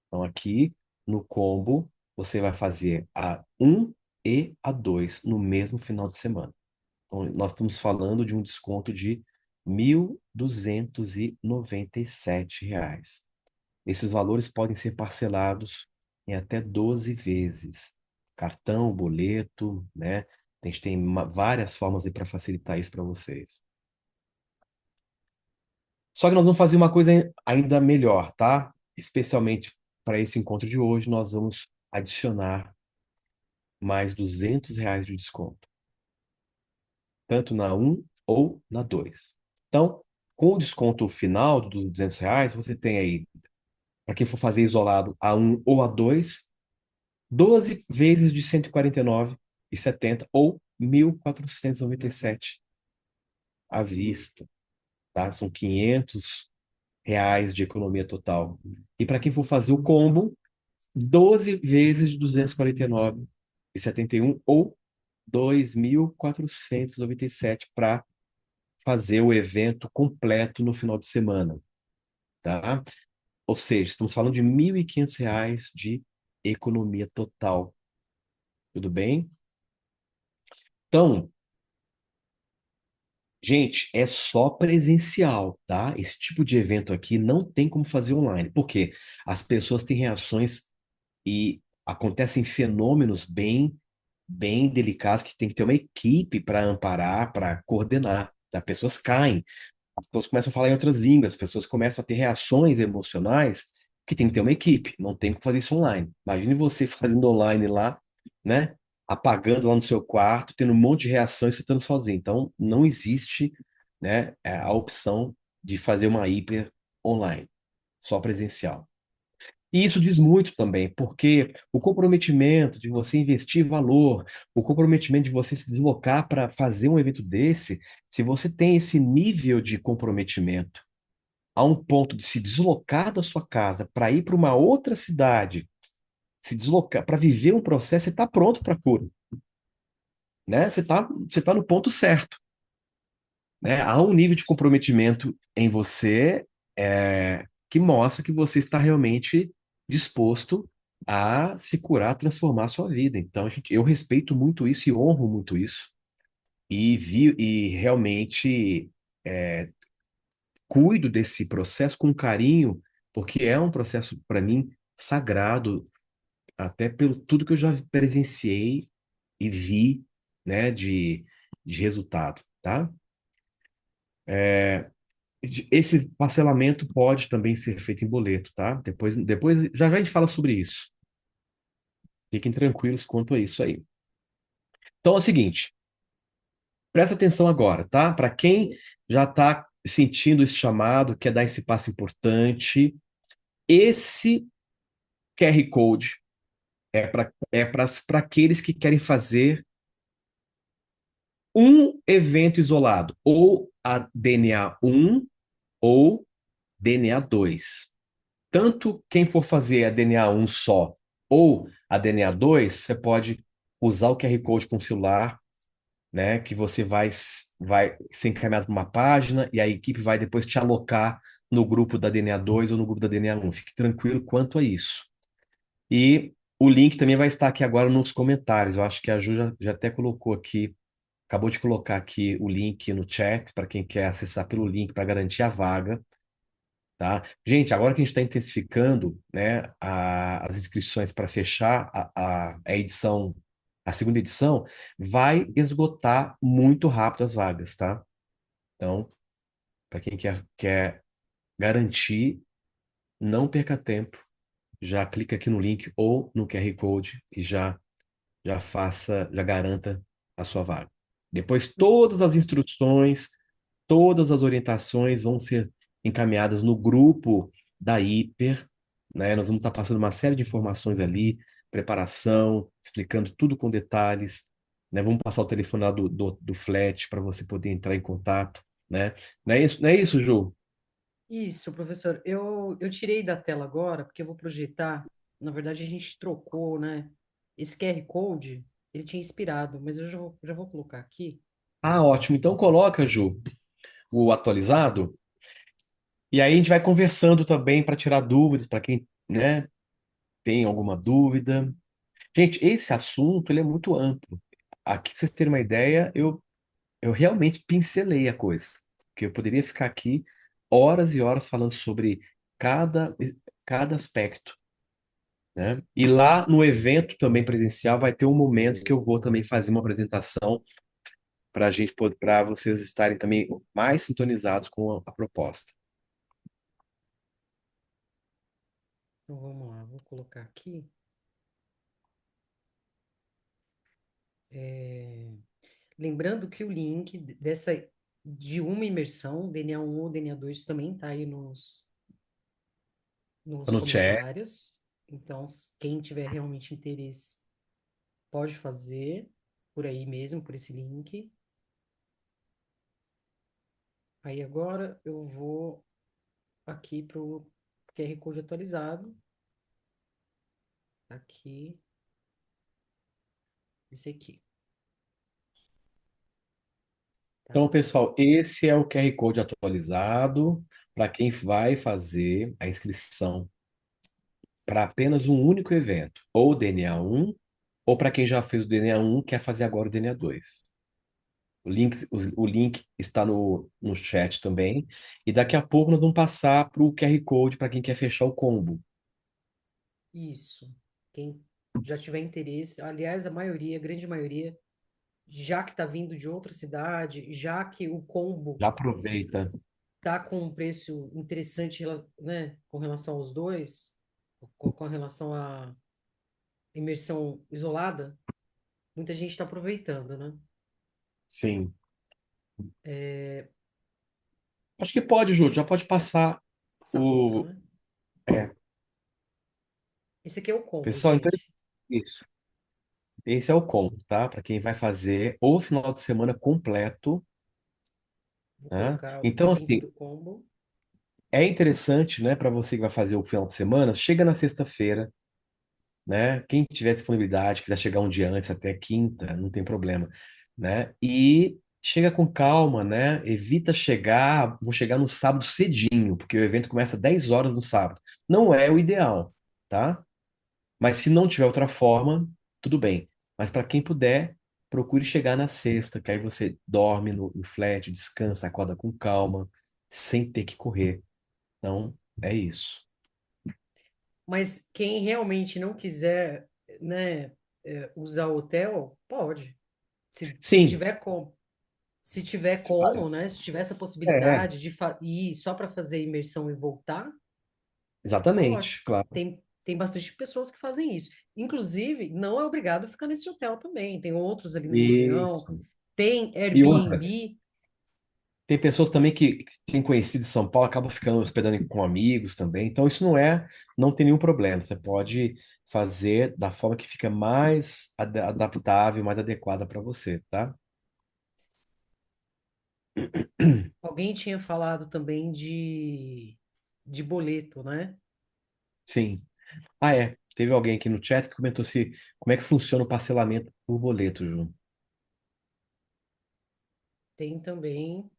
Então, aqui no combo, você vai fazer a 1 e a 2 no mesmo final de semana. Então, nós estamos falando de um desconto de R$ 1.297. Esses valores podem ser parcelados em até 12 vezes. Cartão, boleto, né? A gente tem várias formas para facilitar isso para vocês. Só que nós vamos fazer uma coisa ainda melhor, tá? Especialmente para esse encontro de hoje, nós vamos adicionar mais R$ 200 de desconto, tanto na 1 ou na 2. Então, com o desconto final dos R$ 200, você tem aí, para quem for fazer isolado a 1 ou a 2, 12 vezes de 149,70 ou 1.497 à vista, tá? São R$ 500 de economia total. E para quem for fazer o combo, 12 vezes de 249,71 ou 2.497 para fazer o evento completo no final de semana, tá? Ou seja, estamos falando de R$ 1.500 de economia total. Tudo bem? Então, gente, é só presencial, tá? Esse tipo de evento aqui não tem como fazer online, porque as pessoas têm reações e acontecem fenômenos bem delicados que tem que ter uma equipe para amparar, para coordenar, tá? Pessoas caem, as pessoas começam a falar em outras línguas, as pessoas começam a ter reações emocionais que tem que ter uma equipe, não tem como fazer isso online. Imagine você fazendo online lá, né? Apagando lá no seu quarto, tendo um monte de reação e você estando sozinho. Então, não existe, né, a opção de fazer uma hiper online, só presencial. E isso diz muito também, porque o comprometimento de você investir valor, o comprometimento de você se deslocar para fazer um evento desse, se você tem esse nível de comprometimento a um ponto de se deslocar da sua casa para ir para uma outra cidade, se deslocar para viver um processo, você está pronto para a cura, né? Você tá no ponto certo, né? Há um nível de comprometimento em você que mostra que você está realmente disposto a se curar, a transformar a sua vida. Então, eu respeito muito isso e honro muito isso e realmente cuido desse processo com carinho, porque é um processo para mim sagrado, até pelo tudo que eu já presenciei e vi, né, de resultado, tá? Esse parcelamento pode também ser feito em boleto, tá? Depois já a gente fala sobre isso. Fiquem tranquilos quanto a isso aí. Então é o seguinte, presta atenção agora, tá? Para quem já está sentindo esse chamado, quer dar esse passo importante, esse QR Code é para aqueles que querem fazer um evento isolado, ou a DNA 1 ou DNA 2. Tanto quem for fazer a DNA 1 só ou a DNA 2, você pode usar o QR Code com o celular, né, que você vai ser encaminhado para uma página e a equipe vai depois te alocar no grupo da DNA 2 ou no grupo da DNA 1. Fique tranquilo quanto a isso. E o link também vai estar aqui agora nos comentários. Eu acho que a Ju já até colocou aqui, acabou de colocar aqui o link no chat para quem quer acessar pelo link para garantir a vaga. Tá? Gente, agora que a gente está intensificando, né, as inscrições para fechar a edição, a segunda edição, vai esgotar muito rápido as vagas, tá? Então, para quem quer garantir, não perca tempo, já clica aqui no link ou no QR Code e já garanta a sua vaga. Depois, todas as instruções, todas as orientações vão ser encaminhadas no grupo da Hiper, né? Nós vamos estar passando uma série de informações ali, preparação, explicando tudo com detalhes, né? Vamos passar o telefone lá do flat para você poder entrar em contato, né? Não é isso, Ju? Isso, professor. Eu tirei da tela agora, porque eu vou projetar. Na verdade, a gente trocou, né? Esse QR Code, ele tinha inspirado, mas eu já vou colocar aqui. Ah, ótimo. Então coloca, Ju, o atualizado, e aí a gente vai conversando também para tirar dúvidas, para quem, né, tem alguma dúvida. Gente, esse assunto ele é muito amplo. Aqui, pra vocês terem uma ideia, eu realmente pincelei a coisa. Porque eu poderia ficar aqui horas e horas falando sobre cada, cada aspecto, né? E lá no evento também presencial vai ter um momento que eu vou também fazer uma apresentação para para vocês estarem também mais sintonizados com a proposta. Então vamos lá, vou colocar aqui. É, lembrando que o link de uma imersão, DNA 1 ou DNA 2, também está aí Tá nos no chat. comentários. Então, quem tiver realmente interesse, pode fazer por aí mesmo, por esse link. Aí agora eu vou aqui para o QR Code atualizado. Aqui, esse aqui, Então, tá? pessoal, esse é o QR Code atualizado para quem vai fazer a inscrição para apenas um único evento, ou o DNA 1, ou para quem já fez o DNA 1 quer fazer agora o DNA 2. O link está no chat também. E daqui a pouco nós vamos passar para o QR Code para quem quer fechar o combo. Isso. Quem já tiver interesse, aliás, a maioria, a grande maioria, já que está vindo de outra cidade, já que o combo Já aproveita. tá com um preço interessante, né, com relação aos dois, com relação à imersão isolada, muita gente está aproveitando, né? Sim. Acho que pode, Júlio. Já pode passar Essa conta, o. né? É, Esse aqui é o combo, pessoal, então gente. isso. Esse é o combo, tá? Para quem vai fazer o final de semana completo, Vou né? colocar o Então, link assim, do combo. é interessante, né, para você que vai fazer o final de semana, chega na sexta-feira, né? Quem tiver disponibilidade, quiser chegar um dia antes, até quinta, não tem problema, né? E chega com calma, né? Evita chegar, vou chegar no sábado cedinho, porque o evento começa às 10 horas no sábado. Não é o ideal, tá? Mas se não tiver outra forma, tudo bem. Mas para quem puder, procure chegar na sexta, que aí você dorme no flat, descansa, acorda com calma, sem ter que correr. Então, é isso. Mas quem realmente não quiser, né, usar o hotel, pode. Se Sim, tiver como. Se tiver se faz. como, né? Se tiver essa É, possibilidade de ir só para fazer imersão e voltar, pode. exatamente, claro. Tem bastante pessoas que fazem isso. Inclusive, não é obrigado a ficar nesse hotel também. Tem outros ali na região. Isso. Tem E outra, Airbnb. tem pessoas também que têm conhecido em São Paulo, acabam ficando hospedando com amigos também. Então, isso não tem nenhum problema. Você pode fazer da forma que fica mais adaptável, mais adequada para você, tá? Alguém tinha falado também de boleto, né? Sim. Ah, é. Teve alguém aqui no chat que comentou se como é que funciona o parcelamento por boleto, Ju. Tem também.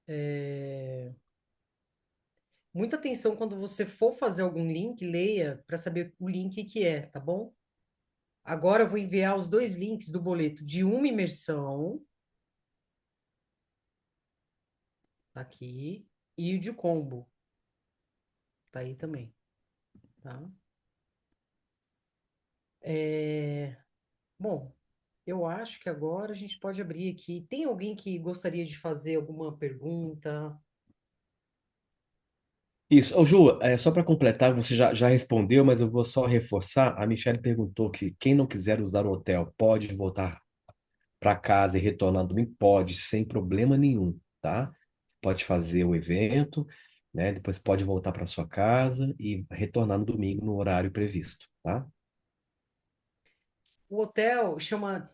é, Muita atenção quando você for fazer algum link, leia para saber o link que é, tá bom? Agora eu vou enviar os dois links do boleto de uma imersão, tá aqui, e o de combo, tá aí também, tá? É, Bom, eu acho que agora a gente pode abrir aqui. Tem alguém que gostaria de fazer alguma pergunta? Isso. Ô, Ju, só para completar, você já respondeu, mas eu vou só reforçar. A Michelle perguntou que quem não quiser usar o hotel pode voltar para casa e retornar no domingo? Pode, sem problema nenhum, tá? Pode fazer o evento, né? Depois pode voltar para sua casa e retornar no domingo no horário previsto, tá? O hotel chama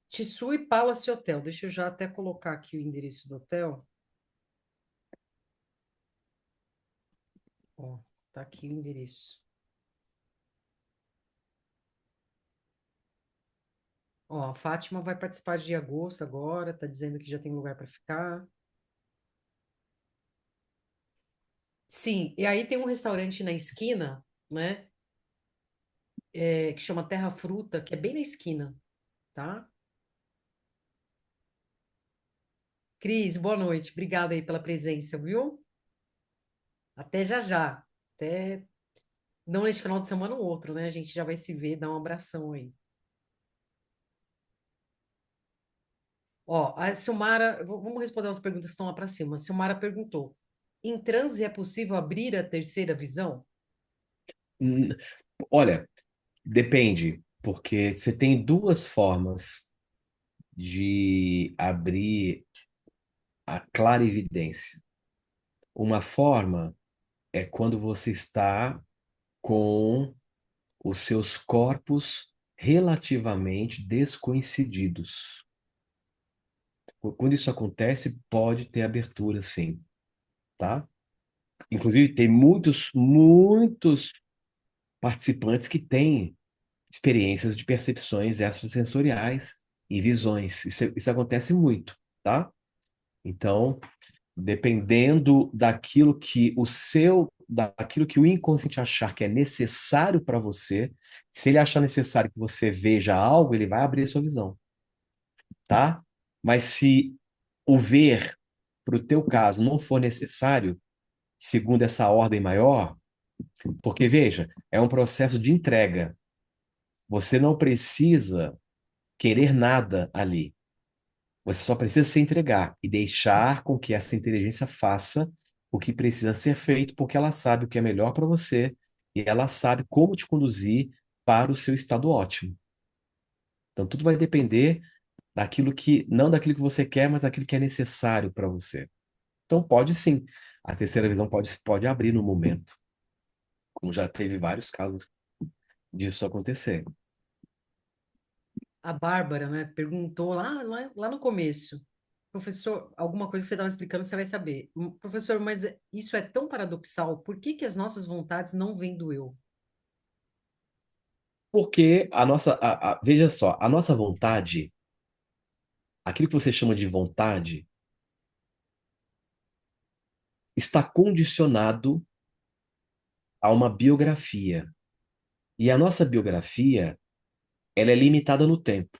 Tissui Palace Hotel. Deixa eu já até colocar aqui o endereço do hotel. Ó, tá aqui o endereço. Ó, a Fátima vai participar de agosto agora, tá dizendo que já tem lugar para ficar. Sim, e aí tem um restaurante na esquina, né? Que chama Terra Fruta, que é bem na esquina, tá? Cris, boa noite. Obrigada aí pela presença, viu? Até já já. Até não neste final de semana ou outro, né? A gente já vai se ver, dar um abração aí. Ó, a Silmara, vamos responder umas perguntas que estão lá para cima. A Silmara perguntou: em transe é possível abrir a terceira visão? Hum, Olha, depende, porque você tem duas formas de abrir a clarividência. Uma forma é quando você está com os seus corpos relativamente descoincididos. Quando isso acontece, pode ter abertura, sim, tá? Inclusive, tem muitos, muitos. participantes que têm experiências de percepções extrasensoriais e visões. Isso acontece muito, tá? Então, dependendo daquilo que o inconsciente achar que é necessário para você, se ele achar necessário que você veja algo, ele vai abrir a sua visão, tá? Mas se o ver, para o teu caso, não for necessário, segundo essa ordem maior, porque veja, é um processo de entrega. Você não precisa querer nada ali. Você só precisa se entregar e deixar com que essa inteligência faça o que precisa ser feito, porque ela sabe o que é melhor para você e ela sabe como te conduzir para o seu estado ótimo. Então, tudo vai depender não daquilo que você quer, mas daquilo que é necessário para você. Então, pode sim. A terceira visão pode abrir no momento, como já teve vários casos disso acontecer. A Bárbara, né, perguntou lá no começo, professor, alguma coisa que você estava explicando, você vai saber. Professor, mas isso é tão paradoxal, por que que as nossas vontades não vêm do eu? Porque veja só, a nossa vontade, aquilo que você chama de vontade, está condicionado a uma biografia. E a nossa biografia, ela é limitada no tempo.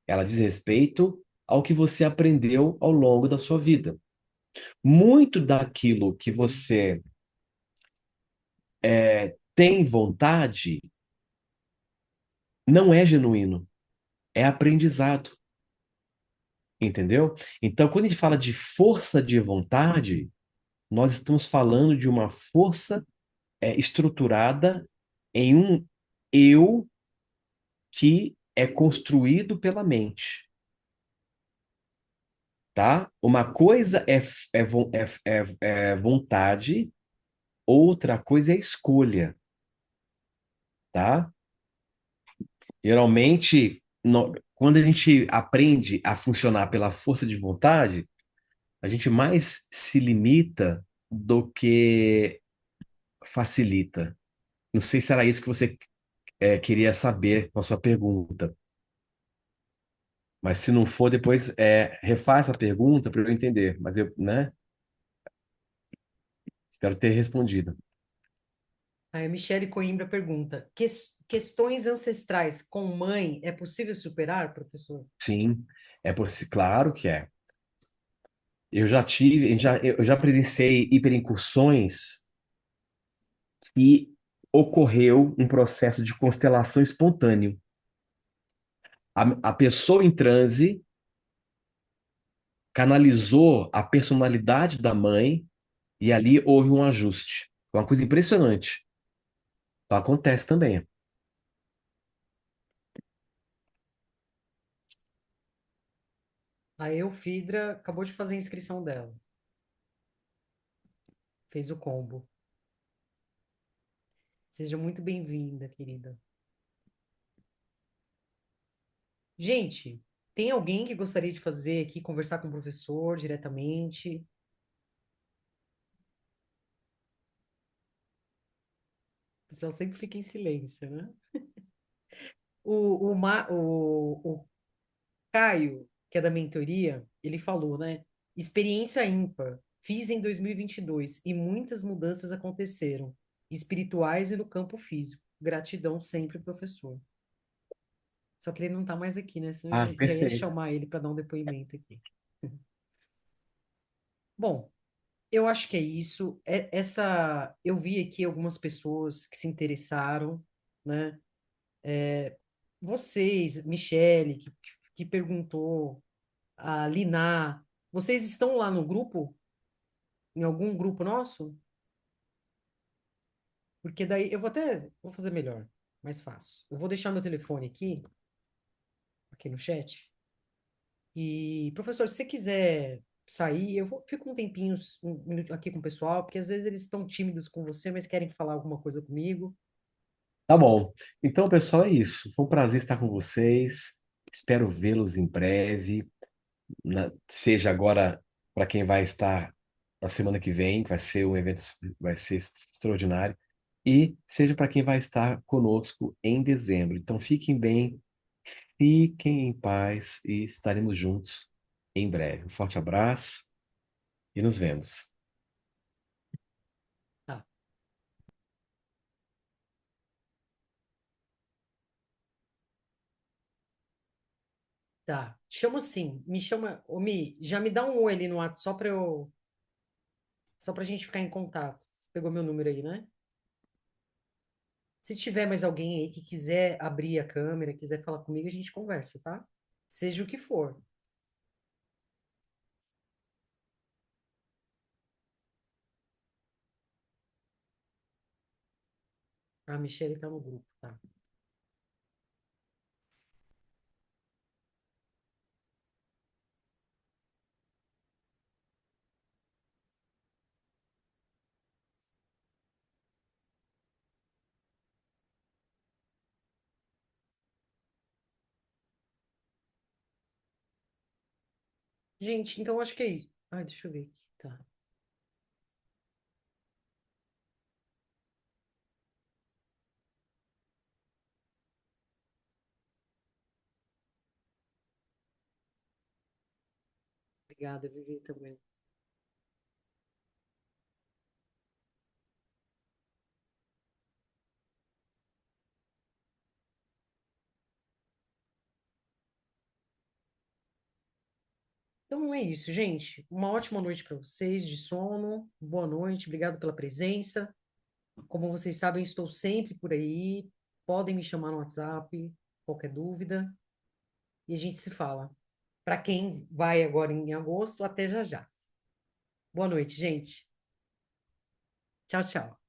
Ela diz respeito ao que você aprendeu ao longo da sua vida. Muito daquilo que você tem vontade não é genuíno, é aprendizado, entendeu? Então, quando a gente fala de força de vontade, nós estamos falando de uma força estruturada em um eu que é construído pela mente, tá? Uma coisa é vontade, outra coisa é escolha, tá? Geralmente, quando a gente aprende a funcionar pela força de vontade, a gente mais se limita do que facilita. Não sei se era isso que você queria saber com a sua pergunta. Mas se não for, depois refaz a pergunta para eu entender. Mas eu, né? Espero ter respondido. Aí a Michele Coimbra pergunta, questões ancestrais com mãe é possível superar, professor? Sim, claro que é. Eu já presenciei hiperincursões e ocorreu um processo de constelação espontâneo. A pessoa em transe canalizou a personalidade da mãe e ali houve um ajuste. Foi uma coisa impressionante. Então, acontece também. A Eufidra acabou de fazer a inscrição dela. Fez o combo. Seja muito bem-vinda, querida. Gente, tem alguém que gostaria de fazer aqui, conversar com o professor diretamente? O pessoal sempre fica em silêncio, né? O Caio, que é da mentoria, ele falou, né? Experiência ímpar. Fiz em 2022 e muitas mudanças aconteceram, espirituais e no campo físico. Gratidão sempre, professor. Só que ele não está mais aqui, né? Senão Ah, eu já ia perfeito. chamar ele para dar um depoimento aqui. Bom, eu acho que é isso. Eu vi aqui algumas pessoas que se interessaram, né? Vocês, Michele, que perguntou, a Liná, vocês estão lá no grupo? Em algum grupo nosso? Porque daí eu vou fazer melhor, mais fácil. Eu vou deixar meu telefone aqui no chat. E, professor, se você quiser sair, fico um tempinho, um minuto aqui com o pessoal, porque às vezes eles estão tímidos com você, mas querem falar alguma coisa comigo. Tá bom. Então, pessoal, é isso. Foi um prazer estar com vocês. Espero vê-los em breve, seja agora para quem vai estar na semana que vem, que vai ser um evento, vai ser extraordinário, e seja para quem vai estar conosco em dezembro. Então fiquem bem, fiquem em paz e estaremos juntos em breve. Um forte abraço e nos vemos. Tá, tá. Chama assim, me chama, ô Mi, já me dá um oi ali no WhatsApp só pra gente ficar em contato. Você pegou meu número aí, né? Se tiver mais alguém aí que quiser abrir a câmera, quiser falar comigo, a gente conversa, tá? Seja o que for. A Michelle tá no grupo, tá? Gente, então acho que é isso. Ai, deixa eu ver aqui. Tá. Obrigada, Vivi, também. Então é isso, gente. Uma ótima noite para vocês, de sono. Boa noite, obrigado pela presença. Como vocês sabem, estou sempre por aí. Podem me chamar no WhatsApp, qualquer dúvida, e a gente se fala. Para quem vai agora em agosto, até já já. Boa noite, gente. Tchau, tchau.